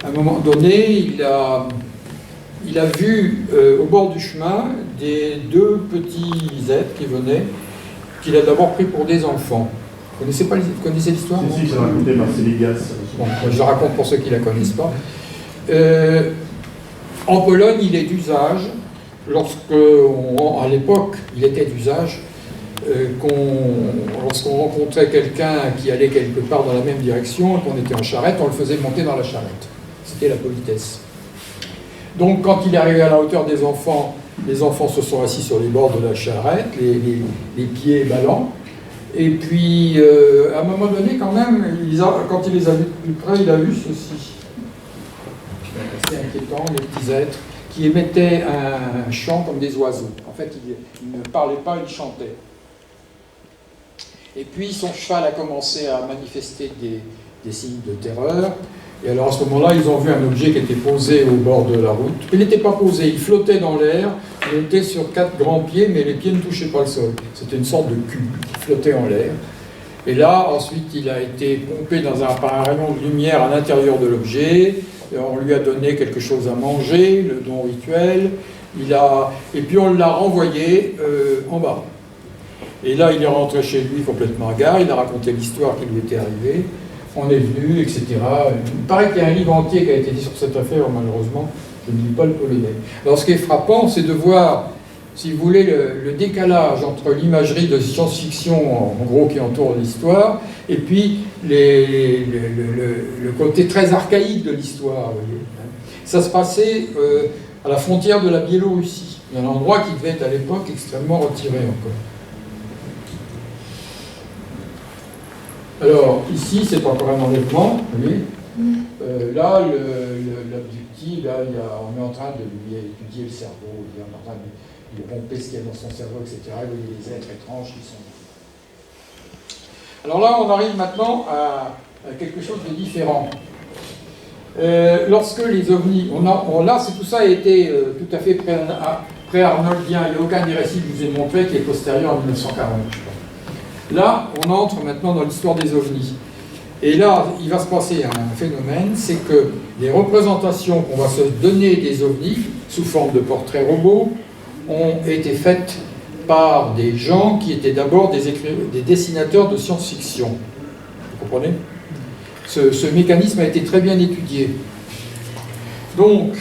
à un moment donné, il a vu au bord du chemin deux petits êtres qui venaient, qu'il a d'abord pris pour des enfants. Vous connaissez l'histoire? Si, j'ai raconté Marceligas. Bon, je la raconte pour ceux qui ne la connaissent pas. En Pologne, il est d'usage, à l'époque, il était d'usage, lorsqu'on rencontrait quelqu'un qui allait quelque part dans la même direction et qu'on était en charrette, on le faisait monter dans la charrette. C'était la politesse. Donc, quand il est arrivé à la hauteur des enfants, Les enfants se sont assis sur les bords de la charrette, les pieds ballants. Et puis, à un moment donné, quand même, quand il les a vus de plus près, il a vu ceci. C'est inquiétant, les petits êtres qui émettaient un chant comme des oiseaux. En fait, ils ne parlaient pas, ils chantaient. Et puis, son cheval a commencé à manifester des signes de terreur. Et alors, à ce moment-là, ils ont vu un objet qui était posé au bord de la route. Il n'était pas posé, il flottait dans l'air. Il était sur 4 grands pieds, mais les pieds ne touchaient pas le sol. C'était une sorte de cube qui flottait en l'air. Et là, ensuite, il a été pompé par un rayon de lumière à l'intérieur de l'objet. On lui a donné quelque chose à manger, le don rituel. Et puis, on l'a renvoyé en bas. Et là, il est rentré chez lui complètement hagard. Il a raconté l'histoire qui lui était arrivée. On est venu, etc. Il paraît qu'il y a un livre entier qui a été dit sur cette affaire, malheureusement. Je ne lis pas le polonais. Alors, ce qui est frappant, c'est de voir, si vous voulez, le décalage entre l'imagerie de science-fiction, en gros, qui entoure l'histoire, et puis le côté très archaïque de l'histoire. Ça se passait à la frontière de la Biélorussie, un endroit qui devait être à l'époque extrêmement retiré encore. Alors, ici, c'est encore un enlèvement, vous voyez. Là, l'objectif, là, on est en train de lui étudier le cerveau, on est en train de lui pomper ce qu'il y a dans son cerveau, etc. Vous voyez les êtres étranges qui sont là. Alors là, on arrive maintenant à quelque chose de différent. Lorsque les ovnis, là, tout ça a été tout à fait pré-arnoldien. Il n'y a aucun des récits que je vous ai montré qui est postérieur à 1940, je crois. Là, on entre maintenant dans l'histoire des ovnis. Et là, il va se passer un phénomène, c'est que les représentations qu'on va se donner des ovnis, sous forme de portraits robots, ont été faites par des gens qui étaient d'abord des dessinateurs de science-fiction. Vous comprenez ? Ce mécanisme a été très bien étudié. Donc,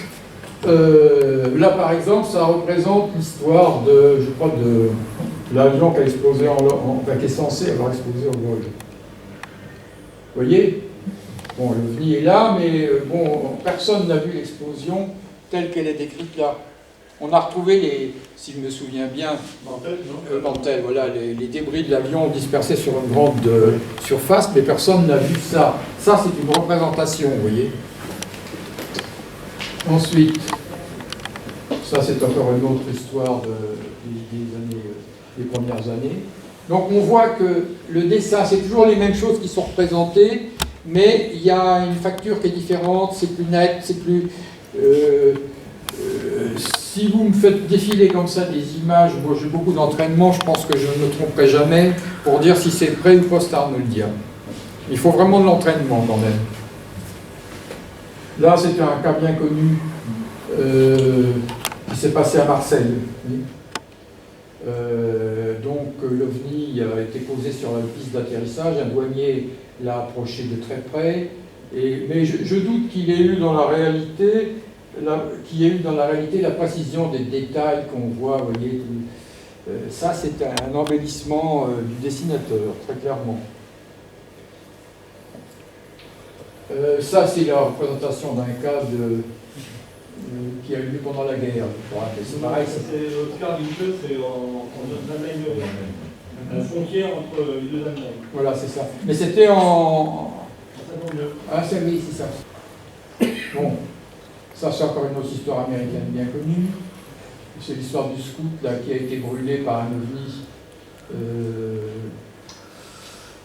là, par exemple, ça représente l'histoire de, je crois, de l'avion qui a explosé qui est censé avoir explosé au vol. Vous voyez? Bon, l'OVNI est là, mais bon, personne n'a vu l'explosion telle qu'elle est décrite là. On a retrouvé si je me souviens bien, Mantel, voilà, les débris de l'avion dispersés sur une grande surface, mais personne n'a vu ça. Ça, c'est une représentation, vous voyez. Ensuite, ça, c'est encore une autre histoire des premières années. Donc, on voit que le dessin, c'est toujours les mêmes choses qui sont représentées, mais il y a une facture qui est différente, c'est plus net, c'est plus... si vous me faites défiler comme ça des images, moi j'ai beaucoup d'entraînement, je pense que je ne me tromperai jamais pour dire si c'est pré ou post-arnoldien. Il faut vraiment de l'entraînement quand même. Là, c'est un cas bien connu qui s'est passé à Marseille. Oui. Donc l'OVNI a été posé sur la piste d'atterrissage, un douanier l'a approché de très près, mais je doute qu'il ait eu dans la réalité la précision des détails qu'on voit, vous voyez. Ça, c'est un embellissement du dessinateur, très clairement. Ça, c'est la représentation d'un cas qui a eu lieu pendant la guerre. C'est pareil. C'est le cas d'une chose, c'est en Allemagne, la frontière entre les deux Allemagnes. Voilà, c'est ça. Mais c'était en... Ah, c'est oui, c'est ça. Bon, ça, c'est encore une autre histoire américaine bien connue. C'est l'histoire du scout là, qui a été brûlé par un ovni.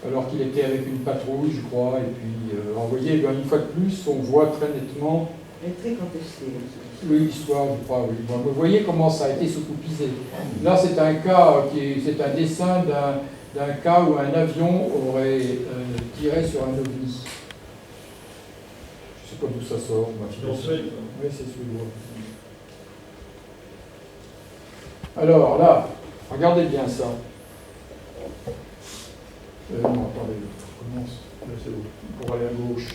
Alors qu'il était avec une patrouille, je crois, et puis envoyé, une fois de plus, on voit très nettement. Elle est très contestée. Oui, l'histoire, je crois, oui. Bon, vous voyez comment ça a été sous-coupisé. Là, c'est un cas, c'est un dessin d'un cas où un avion aurait tiré sur un ovni. Je ne sais pas d'où ça sort. Oui, c'est suédois. Alors là, regardez bien ça. Non, attendez, je recommence. Là, c'est où? Pour aller à gauche.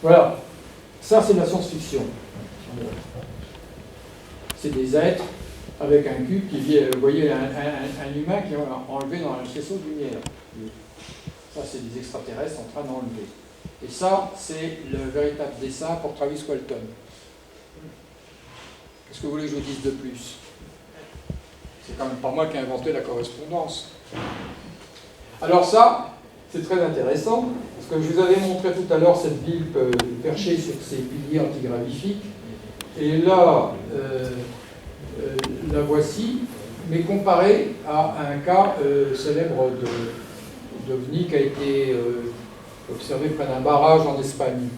Voilà. Ça, c'est de la science-fiction. C'est des êtres avec un cube qui vient, vous voyez, un humain qui est enlevé dans un faisceau de lumière. Ça, c'est des extraterrestres en train d'enlever. Et ça, c'est le véritable dessin pour Travis Walton. Qu'est-ce que vous voulez que je vous dise de plus? C'est quand même pas moi qui ai inventé la correspondance. Alors ça, c'est très intéressant, parce que je vous avais montré tout à l'heure cette ville perchée sur ces piliers antigravitiques. Et là, la voici, mais comparée à un cas célèbre d'OVNI qui a été observé près d'un barrage en Espagne.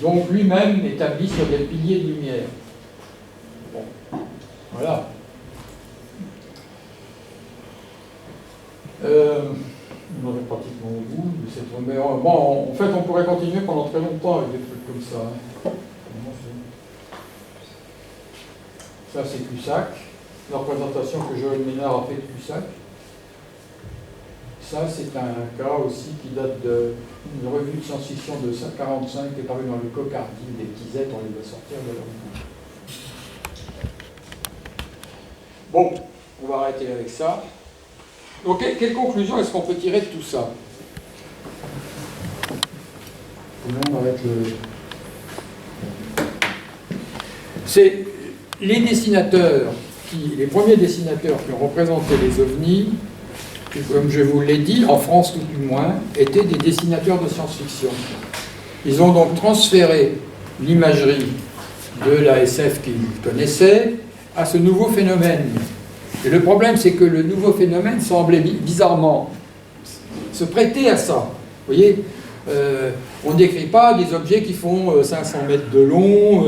Donc lui-même établi sur des piliers de lumière. Bon, voilà. On aurait pratiquement au bout de cette... Mais bon, en fait, on pourrait continuer pendant très longtemps avec des trucs comme ça. Ça, c'est Cussac. La représentation que Joël Ménard a fait de Cussac. Ça, c'est un cas aussi qui date d'une revue de science-fiction de 1945 qui est parue dans le Cocardi des Tizettes. On les va sortir de leur nom. Bon, on va arrêter avec ça. Donc, quelle conclusion est-ce qu'on peut tirer de tout ça? On arrête C'est les dessinateurs, les premiers dessinateurs qui ont représenté les ovnis, comme je vous l'ai dit, en France tout du moins, étaient des dessinateurs de science-fiction. Ils ont donc transféré l'imagerie de la SF qu'ils connaissaient à ce nouveau phénomène. Et le problème, c'est que le nouveau phénomène semblait bizarrement se prêter à ça. Vous voyez, on ne décrit pas des objets qui font 500 mètres de long.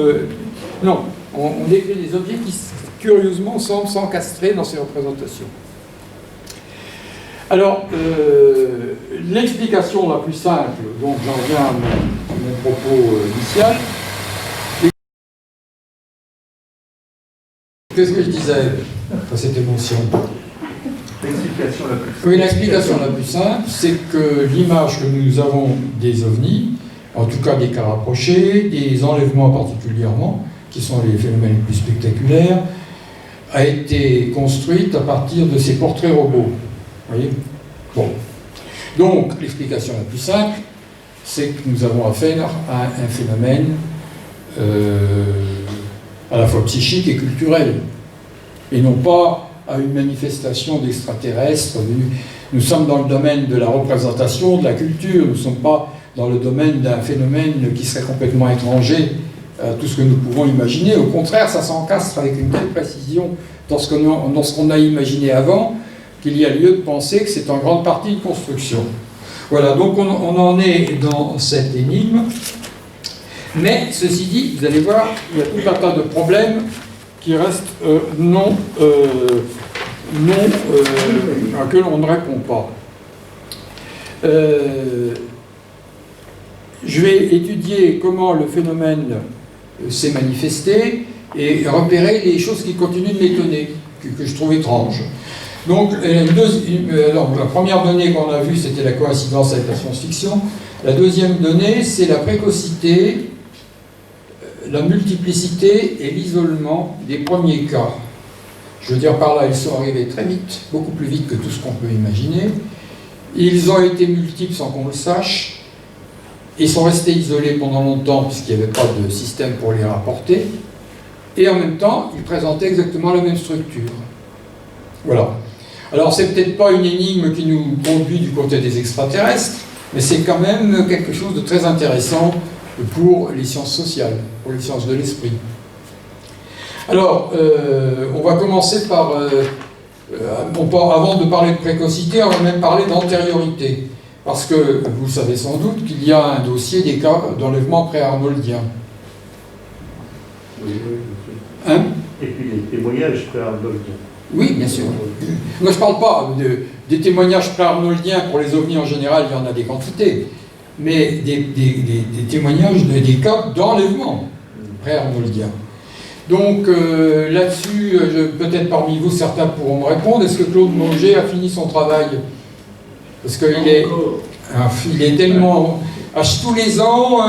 Non, on décrit des objets qui, curieusement, semblent s'encastrer dans ces représentations. Alors, l'explication la plus simple, donc j'en reviens à mon propos initial. Qu'est-ce que je disais dans cette émotion? L'explication la plus simple. Oui, l'explication la plus simple, c'est que l'image que nous avons des ovnis, en tout cas des cas rapprochés, des enlèvements particulièrement, qui sont les phénomènes les plus spectaculaires, a été construite à partir de ces portraits robots. Vous voyez? Bon. Donc, l'explication la plus simple, c'est que nous avons affaire à un phénomène à la fois psychique et culturel, et non pas à une manifestation d'extraterrestres. Nous sommes dans le domaine de la représentation, de la culture, nous ne sommes pas dans le domaine d'un phénomène qui serait complètement étranger à tout ce que nous pouvons imaginer. Au contraire, ça s'encastre avec une telle précision dans ce qu'on a imaginé avant, qu'il y a lieu de penser que c'est en grande partie une construction. Voilà, donc on en est dans cette énigme. Mais, ceci dit, vous allez voir, il y a tout un tas de problèmes qui restent à que l'on ne répond pas. Je vais étudier comment le phénomène s'est manifesté et repérer les choses qui continuent de m'étonner, que je trouve étranges. Donc, la première donnée qu'on a vue, c'était la coïncidence avec la science-fiction. La deuxième donnée, c'est la précocité, la multiplicité et l'isolement des premiers cas. Je veux dire par là, ils sont arrivés très vite, beaucoup plus vite que tout ce qu'on peut imaginer. Ils ont été multiples sans qu'on le sache. Ils sont restés isolés pendant longtemps puisqu'il n'y avait pas de système pour les rapporter. Et en même temps, ils présentaient exactement la même structure. Voilà. Alors, c'est peut-être pas une énigme qui nous conduit du côté des extraterrestres, mais c'est quand même quelque chose de très intéressant pour les sciences sociales, pour les sciences de l'esprit. Alors, on va commencer par... avant de parler de précocité, on va même parler d'antériorité. Parce que vous savez sans doute qu'il y a un dossier des cas d'enlèvement pré-arnoldien. Oui, Hein? et puis les témoignages pré-arnoldiens. Oui, bien sûr. Moi, je ne parle pas des témoignages pré-arnoldiens pour les ovnis en général, il y en a des quantités. Mais des témoignages des cas d'enlèvement pré-arnoldiens. Donc, là-dessus, peut-être parmi vous, certains pourront me répondre. Est-ce que Claude Monget a fini son travail? Parce qu'il est tellement... tous les ans,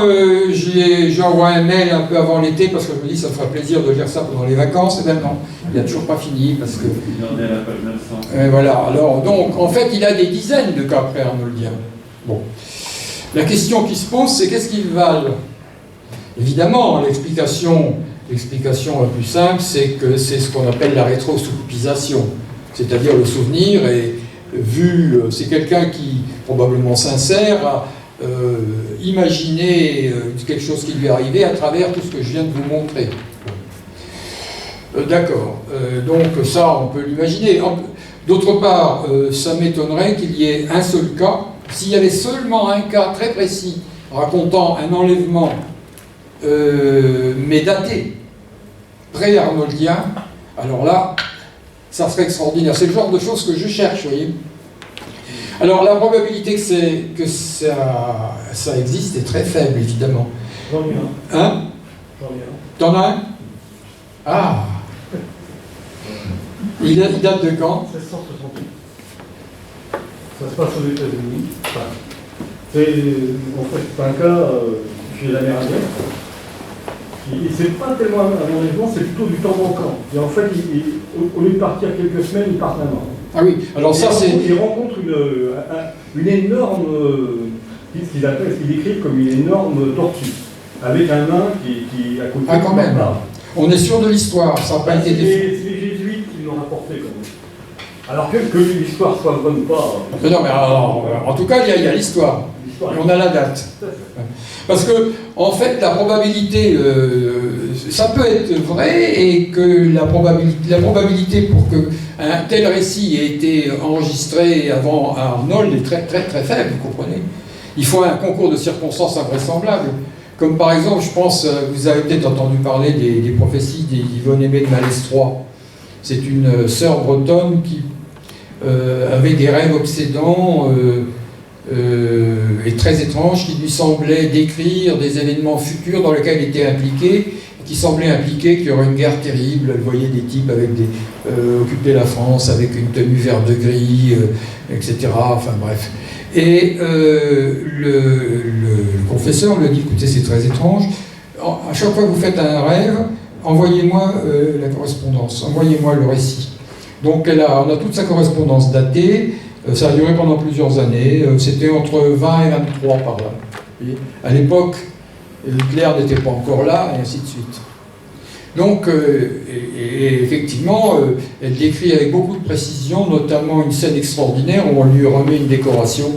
j'envoie un mail un peu avant l'été parce que je me dis que ça me ferait plaisir de lire ça pendant les vacances. Et bien non, il n'a toujours pas fini parce que... Il en est à la page 900. Voilà, alors donc en fait il a des dizaines de cas pré-arnoldiens. Bon. La question qui se pose, c'est qu'est-ce qu'ils valent? Évidemment, l'explication la plus simple, c'est que c'est ce qu'on appelle la rétrosoupisation. C'est-à-dire le souvenir est vu, c'est quelqu'un qui, probablement sincère, a imaginé quelque chose qui lui est arrivé à travers tout ce que je viens de vous montrer. D'accord. Donc ça, on peut l'imaginer. D'autre part, ça m'étonnerait qu'il y ait un seul cas. S'il y avait seulement un cas très précis racontant un enlèvement, mais daté, pré-arnoldien, alors là, ça serait extraordinaire. C'est le genre de choses que je cherche, vous voyez. Alors la probabilité que ça existe est très faible, évidemment. J'en ai un. Hein? J'en ai un. T'en as un? Ah! Il date de quand? 1668. Ça se passe aux États-Unis. Enfin, c'est un cas chez l'Amérindien. Et c'est pas tellement un enlèvement, c'est plutôt du temps manquant. Et en fait, au lieu de partir quelques semaines, il part un an. Ah oui, alors ça c'est... Il rencontre une énorme, ce qu'ils décrivent comme une énorme tortue, avec un nain qui à côté. Ah quand même. On est sûr de l'histoire, ça n'a pas été défini. C'est les jésuites qui l'ont rapporté quand même. Alors que l'histoire soit vraie ou pas. Non, mais alors, en tout cas, il y a l'histoire. Et on a la date. Parce que, en fait, la probabilité, ça peut être vrai, et que la probabilité pour qu'un tel récit ait été enregistré avant Arnold est très, très, très faible, vous comprenez? Il faut un concours de circonstances invraisemblables. Comme par exemple, je pense, vous avez peut-être entendu parler des prophéties d'Yvonne Aimée de Malestroit. C'est une sœur bretonne qui avait des rêves obsédants et très étranges qui lui semblaient décrire des événements futurs dans lesquels elle était impliquée, qui semblaient impliquer qu'il y aurait une guerre terrible. Elle voyait des types occuper la France avec une tenue vert de gris, etc. Enfin bref. Et le confesseur lui a dit, écoutez, c'est très étrange, à chaque fois que vous faites un rêve, envoyez-moi la correspondance, envoyez-moi le récit. Donc on a toute sa correspondance datée, ça a duré pendant plusieurs années, c'était entre 20 et 23 par là. Et à l'époque, Hitler n'était pas encore là, et ainsi de suite. Donc, et effectivement, elle décrit avec beaucoup de précision, notamment une scène extraordinaire où on lui remet une décoration.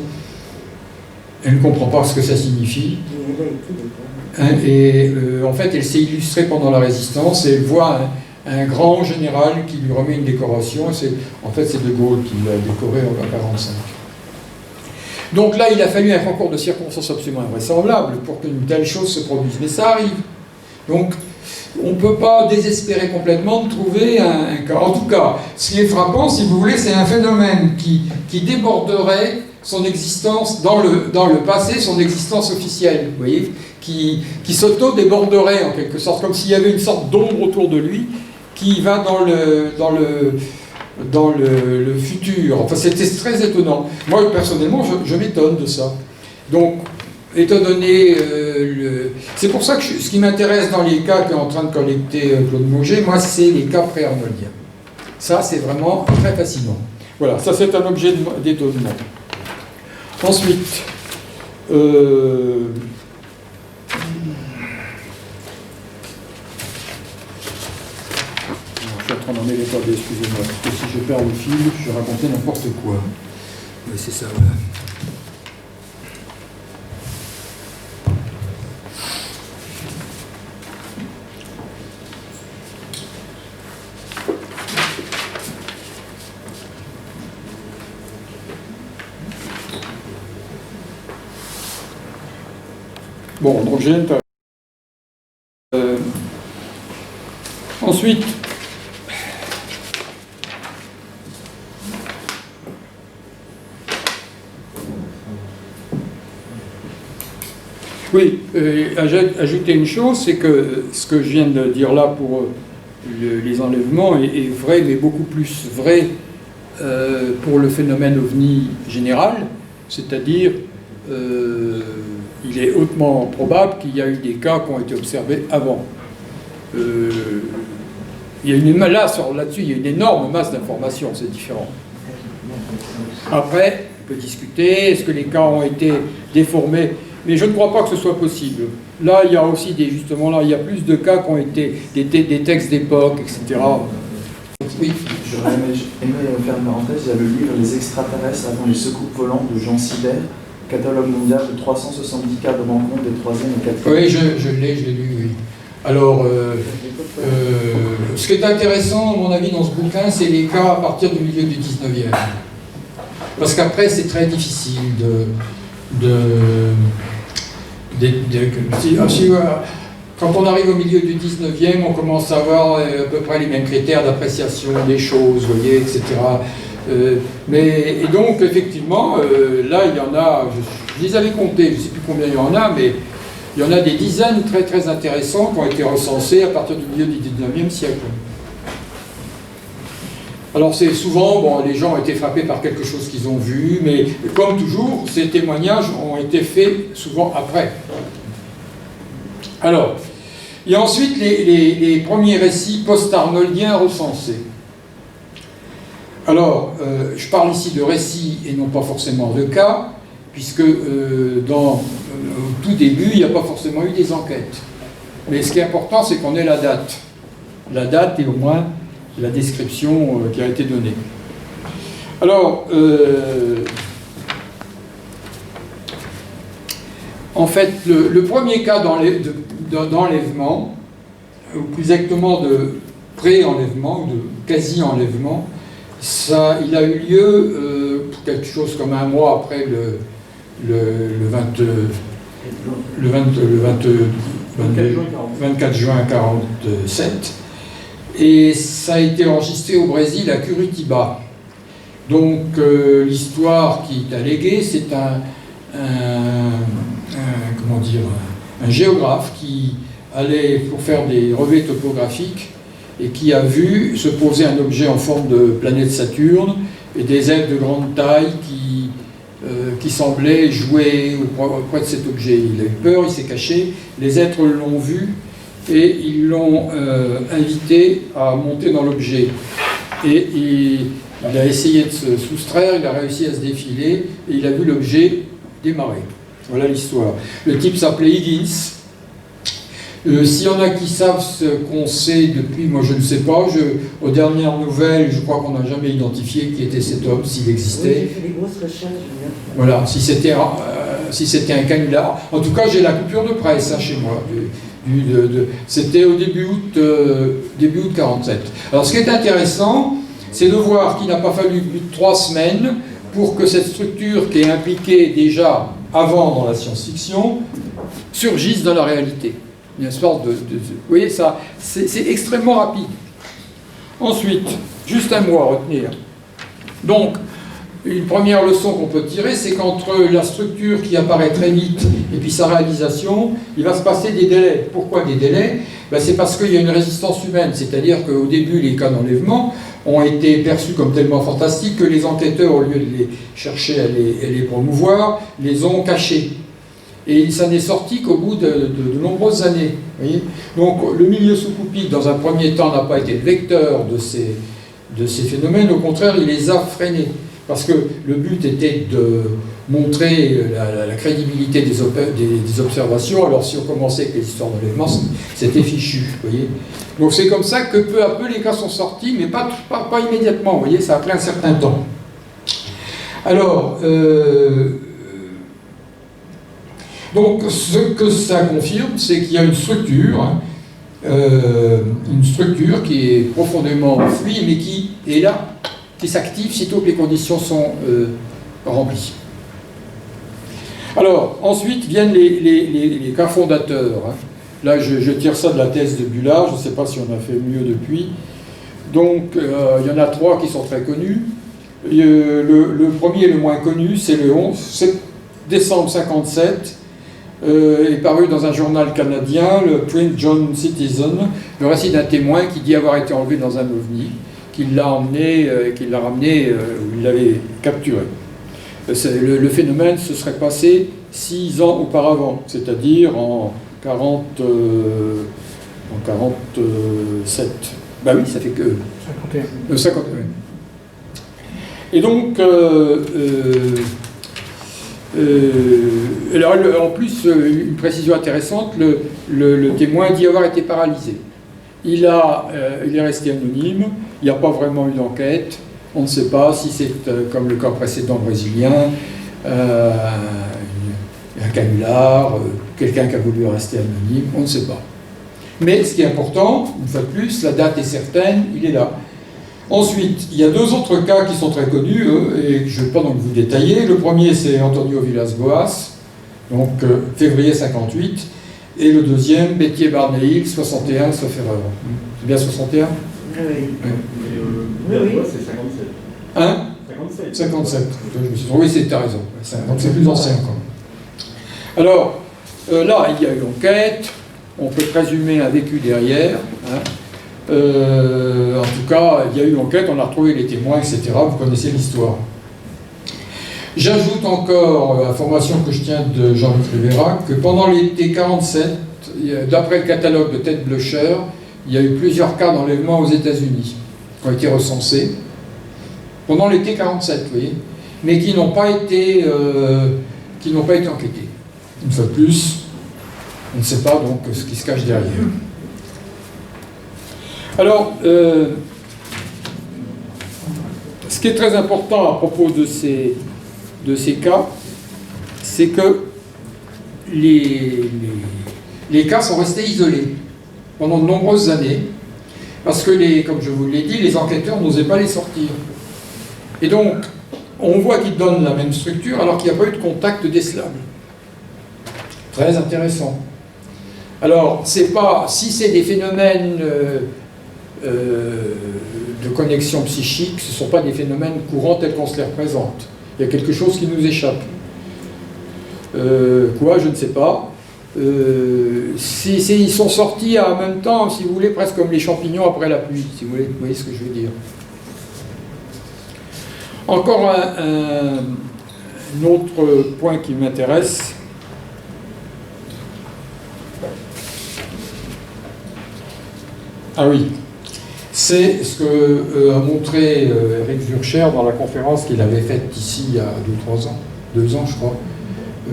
Elle ne comprend pas ce que ça signifie. Et en fait, elle s'est illustrée pendant la Résistance et elle voit un grand général qui lui remet une décoration. En fait, c'est De Gaulle qui l'a décoré en 1945. Donc là, il a fallu un concours de circonstances absolument invraisemblable pour qu'une telle chose se produise. Mais ça arrive. Donc, on ne peut pas désespérer complètement de trouver un cas. En tout cas, ce qui est frappant, si vous voulez, c'est un phénomène qui déborderait son existence dans le passé, son existence officielle, vous voyez, qui s'auto-déborderait en quelque sorte, comme s'il y avait une sorte d'ombre autour de lui qui va dans le futur. Enfin, c'était très étonnant. Moi, personnellement, je m'étonne de ça. Donc, étant donné c'est pour ça que ce qui m'intéresse dans les cas qu'est en train de collecter Claude Mauger, moi, c'est les cas pré-arnoldiens. Ça, c'est vraiment très fascinant. Voilà, ça, c'est un objet d'étonnement. Ensuite, je suis en train d'en les tables, excusez-moi, parce que si je perds le fil, je vais raconter n'importe quoi. Mais c'est ça, voilà. Bon, donc j'ai une ensuite, oui, ajouter une chose, c'est que ce que je viens de dire là pour les enlèvements est vrai, mais beaucoup plus vrai pour le phénomène ovni général, c'est-à-dire il est hautement probable qu'il y a eu des cas qui ont été observés avant. Il y a là-dessus, il y a une énorme masse d'informations, c'est différent. Après, On peut discuter, est-ce que les cas ont été déformés, mais je ne crois pas que ce soit possible. Là, il y a aussi justement, là, il y a plus de cas qui ont été des textes d'époque, etc. Oui, j'aurais aimé faire une parenthèse. Il y a le livre Les extraterrestres avant les secoupes volantes de Jean Sibert, catalogue mondial de 370 cas de rencontres des 3e et 4e. Oui, je l'ai lu, oui. Alors, ce qui est intéressant, à mon avis, dans ce bouquin, c'est les cas à partir du milieu du 19e. Parce qu'après, c'est très difficile quand on arrive au milieu du 19e, on commence à avoir à peu près les mêmes critères d'appréciation des choses, vous voyez, etc. Et donc, effectivement, là, il y en a, je les avais comptés, je ne sais plus combien il y en a, mais il y en a des dizaines très très intéressants qui ont été recensés à partir du milieu du 19e siècle. Alors c'est souvent, bon, les gens ont été frappés par quelque chose qu'ils ont vu, mais comme toujours, ces témoignages ont été faits souvent après. Alors, il y a ensuite les premiers récits post-arnoldiens recensés. Alors, je parle ici de récits et non pas forcément de cas, puisque au tout début, il n'y a pas forcément eu des enquêtes. Mais ce qui est important, c'est qu'on ait la date. La date et au moins la description qui a été donnée. Alors, en fait, le premier cas d'enlèvement, ou plus exactement de pré-enlèvement, ou de quasi-enlèvement, il a eu lieu quelque chose comme un mois après le 24 juin 1947, et ça a été enregistré au Brésil à Curitiba. Donc l'histoire qui est alléguée, c'est un géographe qui allait pour faire des relevés topographiques et qui a vu se poser un objet en forme de planète Saturne et des êtres de grande taille qui semblaient jouer auprès de cet objet. Il a eu peur, il s'est caché, les êtres l'ont vu et ils l'ont invité à monter dans l'objet. Et il a essayé de se soustraire, il a réussi à se défiler et il a vu l'objet démarrer. Voilà l'histoire. Le type s'appelait Higgins. S'il y en a qui savent ce qu'on sait depuis, moi je ne sais pas. Aux dernières nouvelles, je crois qu'on n'a jamais identifié qui était cet homme, s'il existait. Oui, j'ai fait des grosses recherches. Voilà, si c'était un canular. En tout cas, j'ai la coupure de presse chez moi. C'était au début août 47. Alors ce qui est intéressant, c'est de voir qu'il n'a pas fallu plus de 3 semaines pour que cette structure qui est impliquée déjà avant dans la science-fiction surgisse dans la réalité. Une sorte vous voyez ça, c'est extrêmement rapide. Ensuite, juste un mot à retenir. Donc, une première leçon qu'on peut tirer, c'est qu'entre la structure qui apparaît très vite et puis sa réalisation, il va se passer des délais. Pourquoi des délais ? C'est parce qu'il y a une résistance humaine, c'est-à-dire qu'au début, les cas d'enlèvement ont été perçus comme tellement fantastiques que les enquêteurs, au lieu de les chercher à les promouvoir, les ont cachés. Et ça n'est sorti qu'au bout de nombreuses années. Voyez. Donc le milieu sous-pupitre, dans un premier temps, n'a pas été le vecteur de ces phénomènes, au contraire, il les a freinés. Parce que le but était de montrer la crédibilité des observations, alors si on commençait avec les histoires d'enlèvement, c'était fichu. Voyez. Donc c'est comme ça que peu à peu les cas sont sortis, mais pas immédiatement, vous voyez, ça a pris un certain temps. Alors, donc, ce que ça confirme, c'est qu'il y a une structure qui est profondément enfouie, mais qui est là, qui s'active sitôt que les conditions sont remplies. Alors, ensuite viennent les cas fondateurs. Hein. Là, je tire ça de la thèse de Bullard, je ne sais pas si on a fait mieux depuis. Donc, il y en a 3 qui sont très connus. Le premier, le moins connu, c'est le 11 décembre 1957. Est paru dans un journal canadien, le Prince John Citizen, le récit d'un témoin qui dit avoir été enlevé dans un ovni, qu'il l'a ramené où il l'avait capturé. Le phénomène se serait passé 6 ans auparavant, c'est-à-dire en 47. Bah oui, ça fait que 51. 51. Et donc, Alors, en plus, une précision intéressante, le témoin dit avoir été paralysé. Il est resté anonyme, il n'y a pas vraiment eu d'enquête, on ne sait pas si c'est, comme le cas précédent brésilien, un canular, quelqu'un qui a voulu rester anonyme, on ne sait pas. Mais ce qui est important, une fois de plus, la date est certaine, il est là. Ensuite, il y a deux autres cas qui sont très connus, et que je ne vais pas donc vous détailler. Le premier, c'est Antonio Villas-Boas, donc février 58, et le deuxième, Béthier Barnehil, 61, sauf erreur. C'est bien 61 ? Oui. Oui, Oui. c'est 57. Hein ? 57. 57. Je me suis trompé, oui, t'as raison. Donc c'est plus ancien, quoi. Alors, là, il y a eu l'enquête, on peut présumer un vécu derrière. Hein. En tout cas, il y a eu l'enquête, on a retrouvé les témoins, etc. Vous connaissez l'histoire. J'ajoute encore, information que je tiens de Jean-Luc Rivera, que pendant l'été 47, d'après le catalogue de Ted Blocher, il y a eu plusieurs cas d'enlèvement aux États-Unis qui ont été recensés pendant l'été 47, vous voyez, mais qui n'ont pas été enquêtés. Une fois de plus, on ne sait pas donc ce qui se cache derrière. Alors, ce qui est très important à propos de ces cas, c'est que les cas sont restés isolés pendant de nombreuses années, parce que, comme je vous l'ai dit, les enquêteurs n'osaient pas les sortir. Et donc, on voit qu'ils donnent la même structure alors qu'il n'y a pas eu de contact décelable. Très intéressant. Alors, c'est pas, si c'est des phénomènes de connexion psychique, ce ne sont pas des phénomènes courants tels qu'on se les représente. Il y a quelque chose qui nous échappe. Quoi, je ne sais pas. Ils sont sortis en même temps, si vous voulez, presque comme les champignons après la pluie, si vous voyez ce que je veux dire. Encore un autre point qui m'intéresse. Ah oui, c'est ce que a montré Eric Zurcher dans la conférence qu'il avait faite ici il y a 2 ans je crois,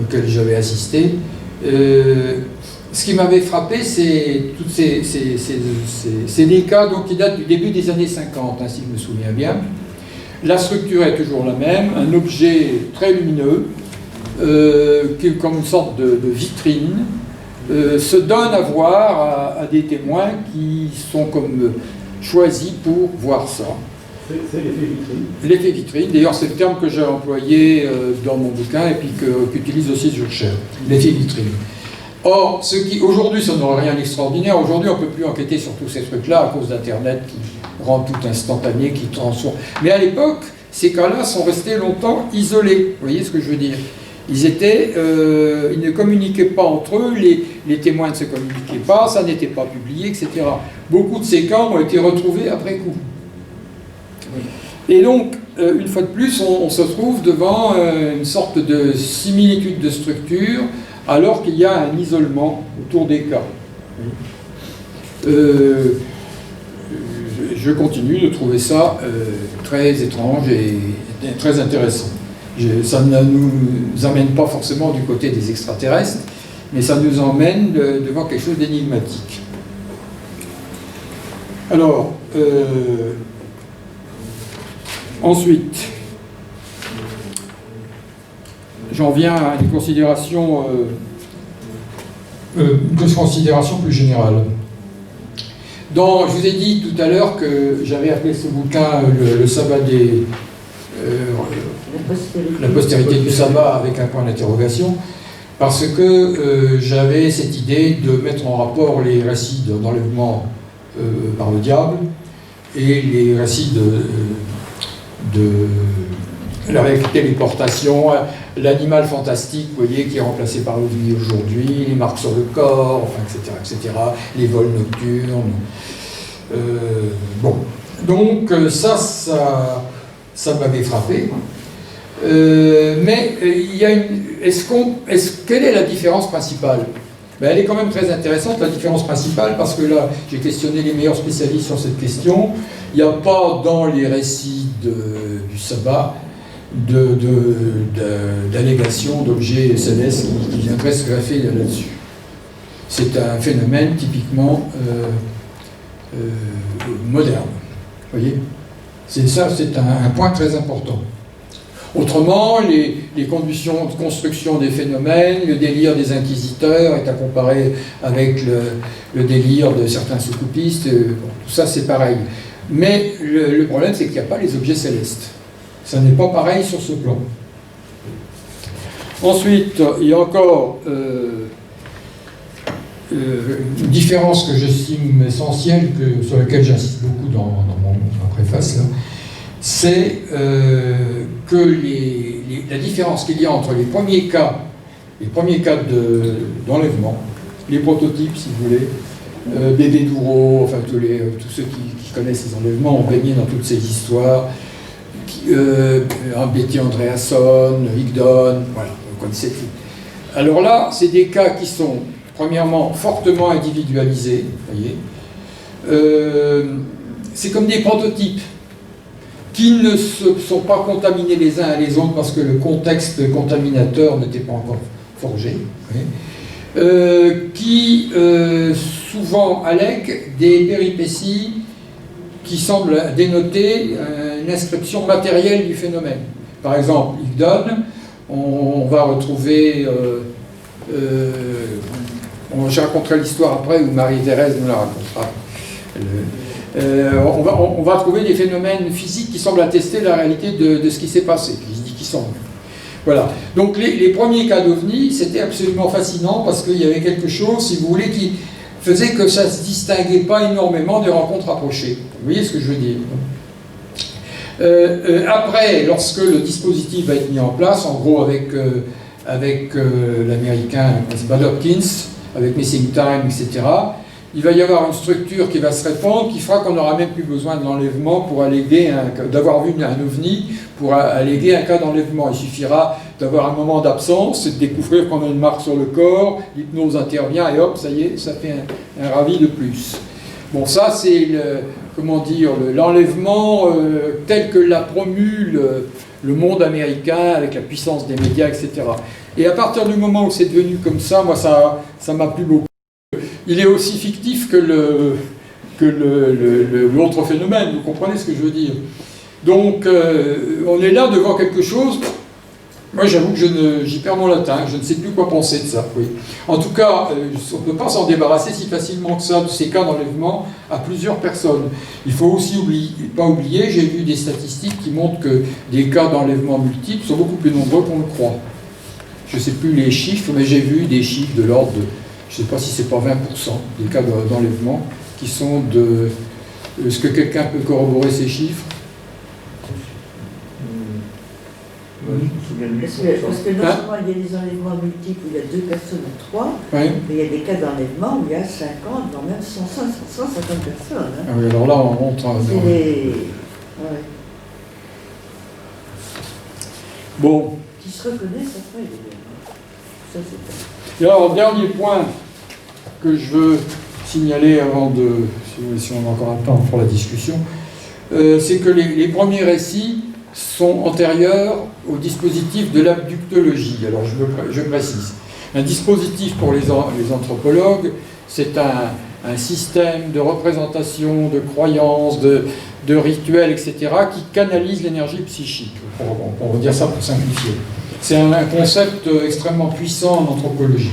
auquel j'avais assisté. Ce qui m'avait frappé, c'est tous ces des cas donc, qui datent du début des années 50, hein, si je me souviens bien. La structure est toujours la même, un objet très lumineux, qui est comme une sorte de vitrine, se donne à voir à des témoins qui sont comme choisis pour voir ça. C'est l'effet vitrine. L'effet vitrine, d'ailleurs c'est le terme que j'ai employé dans mon bouquin et puis qu'utilise aussi Zurcher, l'effet vitrine. Or, aujourd'hui ça n'aurait rien d'extraordinaire, aujourd'hui on ne peut plus enquêter sur tous ces trucs-là à cause d'Internet qui rend tout instantané, qui transforme. Mais à l'époque, ces cas-là sont restés longtemps isolés, vous voyez ce que je veux dire ? Ils ne communiquaient pas entre eux, les témoins ne se communiquaient pas, ça n'était pas publié, etc. Beaucoup de ces cas ont été retrouvés après coup. Et donc, une fois de plus, on se trouve devant une sorte de similitude de structure, alors qu'il y a un isolement autour des cas. Je continue de trouver ça très étrange et très intéressant. Ça ne nous amène pas forcément du côté des extraterrestres, mais ça nous emmène devant quelque chose d'énigmatique. Alors, ensuite, j'en viens à des considérations, plus générales. Je vous ai dit tout à l'heure que j'avais appelé ce bouquin le sabbat des... la postérité du sabbat avec un point d'interrogation, parce que j'avais cette idée de mettre en rapport les récits d'enlèvement par le diable et les récits de la téléportation, l'animal fantastique, vous voyez, qui est remplacé par l'OVNI aujourd'hui, les marques sur le corps, enfin, etc., les vols nocturnes. Bon, donc ça m'avait frappé. Mais il y a quelle est la différence principale ? Ben, elle est quand même très intéressante, la différence principale, parce que là, j'ai questionné les meilleurs spécialistes sur cette question. Il n'y a pas dans les récits du sabbat, d'allégations d'objets célestes qui viendraient se greffer là-dessus. C'est un phénomène typiquement moderne. Vous voyez ? C'est un point très important. Autrement, les conditions de construction des phénomènes, le délire des inquisiteurs est à comparer avec le délire de certains soucoupistes, tout ça c'est pareil. Mais le problème c'est qu'il n'y a pas les objets célestes. Ça n'est pas pareil sur ce plan. Ensuite, il y a encore une différence que j'estime essentielle, sur laquelle j'insiste beaucoup dans ma préface, là, c'est que la différence qu'il y a entre les premiers cas d'enlèvement, les prototypes, si vous voulez, Bébé Douro, enfin tous ceux qui connaissent les enlèvements ont baigné dans toutes ces histoires, Betty Andreasson, Higdon, voilà, vous connaissez tout. Alors là, c'est des cas qui sont, premièrement, fortement individualisés, vous voyez. C'est comme des prototypes qui ne se sont pas contaminés les uns à les autres parce que le contexte contaminateur n'était pas encore forgé, qui souvent allèguent des péripéties qui semblent dénoter une inscription matérielle du phénomène. Par exemple, Higdon, on va retrouver... je raconterai l'histoire après, où Marie-Thérèse nous la racontera. On va trouver des phénomènes physiques qui semblent attester la réalité de ce qui s'est passé. Je dis qui semblent. Voilà. Donc les premiers cas d'OVNI, c'était absolument fascinant parce qu'il y avait quelque chose, si vous voulez, qui faisait que ça ne se distinguait pas énormément des rencontres approchées. Vous voyez ce que je veux dire ? Après, lorsque le dispositif va être mis en place, en gros avec l'américain Bud Hopkins, avec Missing Time, etc., il va y avoir une structure qui va se répandre, qui fera qu'on n'aura même plus besoin de l'enlèvement pour alléguer d'avoir vu un OVNI pour alléguer un cas d'enlèvement. Il suffira d'avoir un moment d'absence, de découvrir qu'on a une marque sur le corps, l'hypnose intervient et hop, ça y est, ça fait un ravi de plus. Bon, ça c'est l'enlèvement tel que l'a promu le monde américain avec la puissance des médias, etc. Et à partir du moment où c'est devenu comme ça, moi ça m'a plu beaucoup. Il est aussi fictif que l'autre phénomène, vous comprenez ce que je veux dire. Donc, on est là devant quelque chose, moi j'avoue que j'y perds mon latin, je ne sais plus quoi penser de ça. Oui. En tout cas, on ne peut pas s'en débarrasser si facilement que ça, de ces cas d'enlèvement à plusieurs personnes. Il faut aussi pas oublier, j'ai vu des statistiques qui montrent que des cas d'enlèvement multiples sont beaucoup plus nombreux qu'on le croit. Je ne sais plus les chiffres, mais j'ai vu des chiffres de l'ordre de... Je ne sais pas si c'est pas 20% des cas d'enlèvement qui sont de... Est-ce que quelqu'un peut corroborer ces chiffres? Parce que non seulement il y a des enlèvements multiples où il y a 2 personnes ou 3, mais il y a des cas d'enlèvement où il y a 50, voire même 150 personnes. Hein. Ah oui, alors là on montre... Bon. Qui se reconnaissent après, ça c'est... Et alors, dernier point que je veux signaler avant de... Si on a encore un temps pour la discussion, c'est que les premiers récits sont antérieurs au dispositif de l'abductologie. Alors, je précise. Un dispositif pour les anthropologues, c'est un système de représentation, de croyances, de rituels, etc., qui canalise l'énergie psychique. On va dire ça pour simplifier. C'est un concept extrêmement puissant en anthropologie.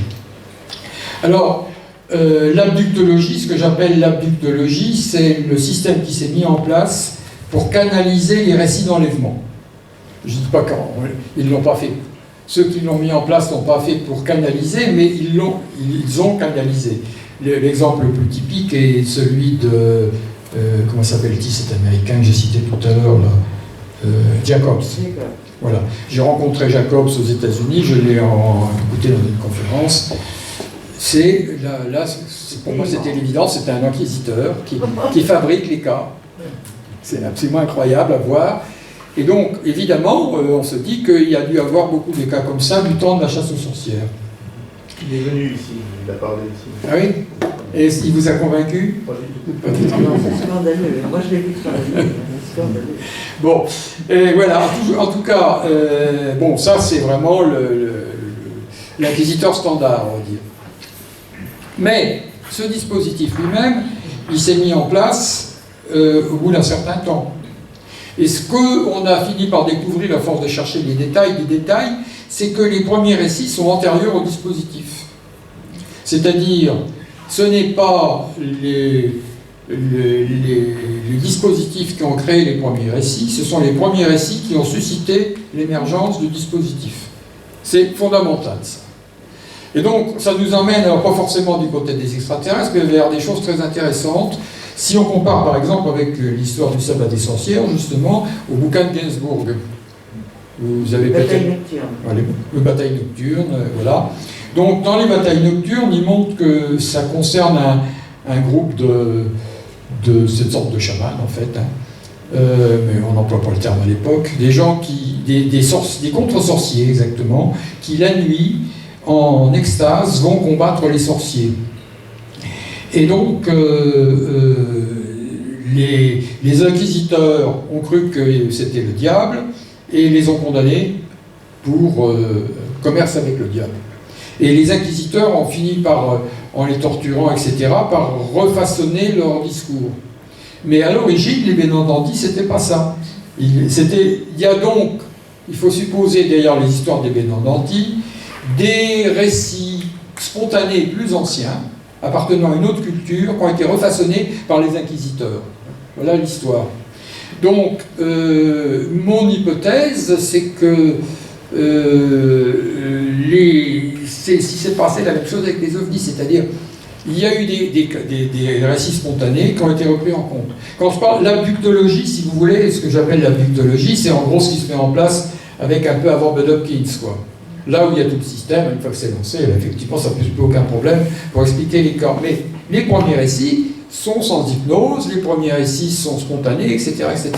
Alors, l'abductologie, ce que j'appelle l'abductologie, c'est le système qui s'est mis en place pour canaliser les récits d'enlèvement. Je ne dis pas qu'ils ne l'ont pas fait. Ceux qui l'ont mis en place ne l'ont pas fait pour canaliser, mais ils ont canalisé. L'exemple le plus typique est celui de... comment s'appelle-t-il cet américain que j'ai cité tout à l'heure, là, Jacobs. Voilà. J'ai rencontré Jacobs aux États-Unis, je l'ai écouté dans une conférence. Pour moi, c'était l'évidence, c'était un inquisiteur qui fabrique les cas. C'est absolument incroyable à voir. Et donc, évidemment, on se dit qu'il y a dû avoir beaucoup de cas comme ça du temps de la chasse aux sorcières. Il est venu ici, il a parlé ici. Ah oui? Et il vous a convaincu? Pas du tout. C'est scandaleux. Moi, je l'ai vu travailler. C'est scandaleux. Bon, et voilà, en tout cas, bon, ça c'est vraiment l'inquisiteur standard, on va dire. Mais ce dispositif lui-même, il s'est mis en place au bout d'un certain temps. Et ce qu'on a fini par découvrir à force de chercher les détails, c'est que les premiers récits sont antérieurs au dispositif. C'est-à-dire, ce n'est pas les dispositifs qui ont créé les premiers récits, ce sont les premiers récits qui ont suscité l'émergence du dispositif. C'est fondamental, ça. Et donc, ça nous emmène, alors pas forcément du côté des extraterrestres, mais vers des choses très intéressantes. Si on compare, par exemple, avec l'histoire du sabbat des sorcières, justement, au bouquin de Gainsbourg, vous avez peut-être... Bataille nocturne. Le bataille nocturne, voilà. Donc, dans les batailles nocturnes, il montre que ça concerne un groupe de cette sorte de chamans, en fait, hein. Mais on n'emploie pas le terme à l'époque, des gens des contre-sorciers, exactement, qui, la nuit, en extase, vont combattre les sorciers. Et donc, les inquisiteurs ont cru que c'était le diable et les ont condamnés pour commerce avec le diable. Et les inquisiteurs ont fini par, en les torturant, etc., par refaçonner leur discours. Mais à l'origine, les Bénandandis, c'était pas ça. Il y a donc, il faut supposer derrière les histoires des Bénandandis, des récits spontanés plus anciens, appartenant à une autre culture, qui ont été refaçonnés par les inquisiteurs. Voilà l'histoire. Donc, mon hypothèse, c'est que si c'est passé la même chose avec les ovnis, c'est-à-dire il y a eu des récits spontanés qui ont été repris en compte. Quand je parle d'abductologie, si vous voulez, ce que j'appelle l'abductologie, c'est en gros ce qui se met en place avec un peu avant Bud Hopkins, quoi. Là où il y a tout le système, une fois que c'est lancé, effectivement, ça ne pose plus aucun problème pour expliquer les corps. Mais les premiers récits sont sans hypnose, les premiers récits sont spontanés, etc. etc.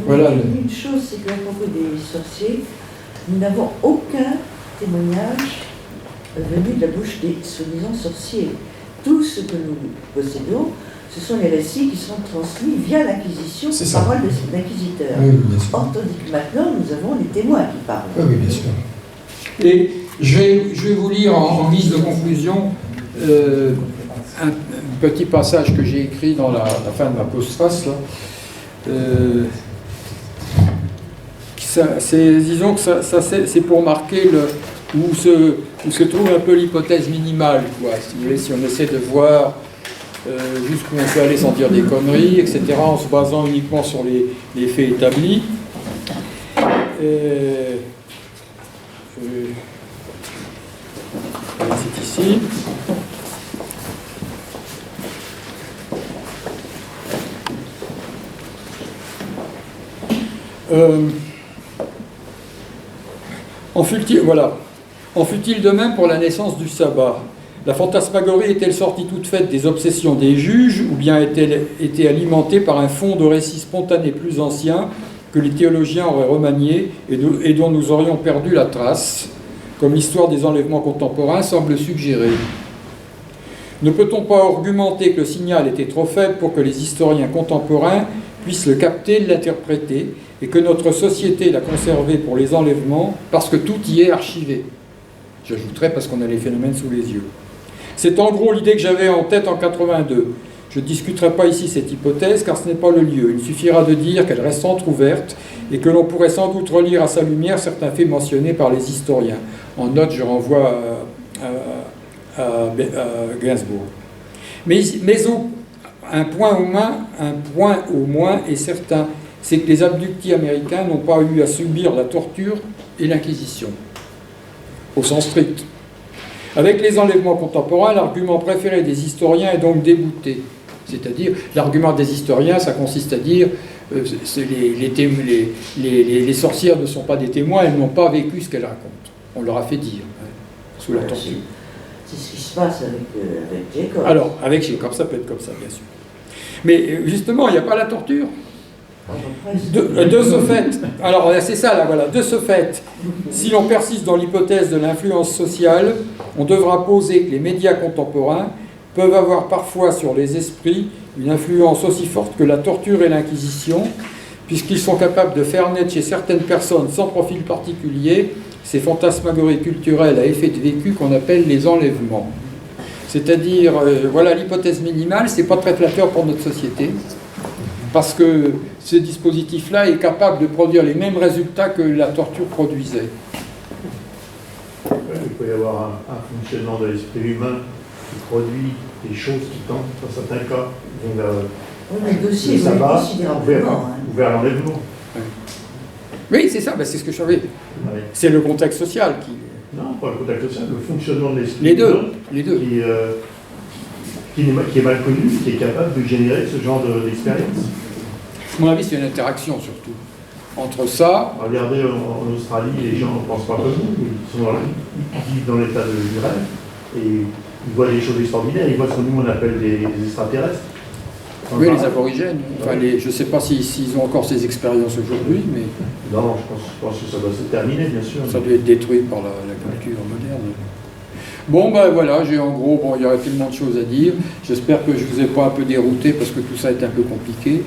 Voilà. Une chose, c'est qu'à propos des sorciers, nous n'avons aucun témoignage venu de la bouche des soi-disant sorciers. Tout ce que nous possédons, ce sont les récits qui sont transmis via l'Inquisition, parole des inquisiteurs. Oui, bien sûr. Or, tandis que maintenant, nous avons les témoins qui parlent. Oui, bien sûr. Et je vais vous lire en guise de conclusion un petit passage que j'ai écrit dans la fin de ma postface. Disons que c'est pour marquer où se trouve un peu l'hypothèse minimale, quoi, si vous voulez, si on essaie de voir jusqu'où on peut aller sans dire des conneries, etc., en se basant uniquement sur les faits établis. C'est ici. En fut-il de même pour la naissance du sabbat? La fantasmagorie est-elle sortie toute faite des obsessions des juges, ou bien a-t-elle été alimentée par un fond de récits spontanés plus anciens que les théologiens auraient remanié et dont nous aurions perdu la trace, comme l'histoire des enlèvements contemporains semble suggérer? Ne peut-on pas argumenter que le signal était trop faible pour que les historiens contemporains puissent le capter, l'interpréter, et que notre société l'a conservé pour les enlèvements parce que tout y est archivé? J'ajouterais parce qu'on a les phénomènes sous les yeux. C'est en gros l'idée que j'avais en tête en 82. Je ne discuterai pas ici cette hypothèse car ce n'est pas le lieu. Il suffira de dire qu'elle reste entrouverte et que l'on pourrait sans doute relire à sa lumière certains faits mentionnés par les historiens. En note, je renvoie à Gainsbourg. Mais un point au moins est certain, c'est que les abductis américains n'ont pas eu à subir la torture et l'inquisition, au sens strict. Avec les enlèvements contemporains, l'argument préféré des historiens est donc débouté. C'est-à-dire, l'argument des historiens, ça consiste à dire les sorcières ne sont pas des témoins, elles n'ont pas vécu ce qu'elles racontent. On leur a fait dire, sous la torture. C'est ce qui se passe avec Jacob. Alors, avec Jacob, ça peut être comme ça, bien sûr. Mais justement, il n'y a pas la torture. De ce fait, alors c'est ça là, voilà, de ce fait, si l'on persiste dans l'hypothèse de l'influence sociale, on devra poser que les médias contemporains peuvent avoir parfois sur les esprits une influence aussi forte que la torture et l'inquisition, puisqu'ils sont capables de faire naître chez certaines personnes sans profil particulier ces fantasmagories culturelles à effet de vécu qu'on appelle les enlèvements. C'est-à-dire, voilà l'hypothèse minimale, c'est pas très flatteur pour notre société, parce que ce dispositif-là est capable de produire les mêmes résultats que la torture produisait. Il peut y avoir un fonctionnement de l'esprit humain qui produit des choses qui tentent, dans certains cas, vont vers le dossier ça va considérablement. ou vers l'enlèvement. Oui, c'est ça, ben c'est ce que je savais. Ouais. C'est le contexte social qui... Non, pas le contact social, le fonctionnement de l'esprit Les deux, humain les deux. Qui est mal connu, qui est capable de générer ce genre d'expérience. À mon avis, c'est une interaction surtout. Entre ça... Regardez, en Australie, les gens ne pensent pas comme nous, ils vivent dans l'état du rêve, et ils voient des choses extraordinaires, ils voient ce que nous on appelle des extraterrestres. Oui, les aborigènes. Enfin, je ne sais pas s'ils ont encore ces expériences aujourd'hui, mais... Non, je pense que ça doit se terminer, bien sûr. Ça doit être détruit par la culture moderne. Bon, ben voilà, j'ai en gros, bon, il y aurait tellement de choses à dire. J'espère que je ne vous ai pas un peu dérouté, parce que tout ça est un peu compliqué.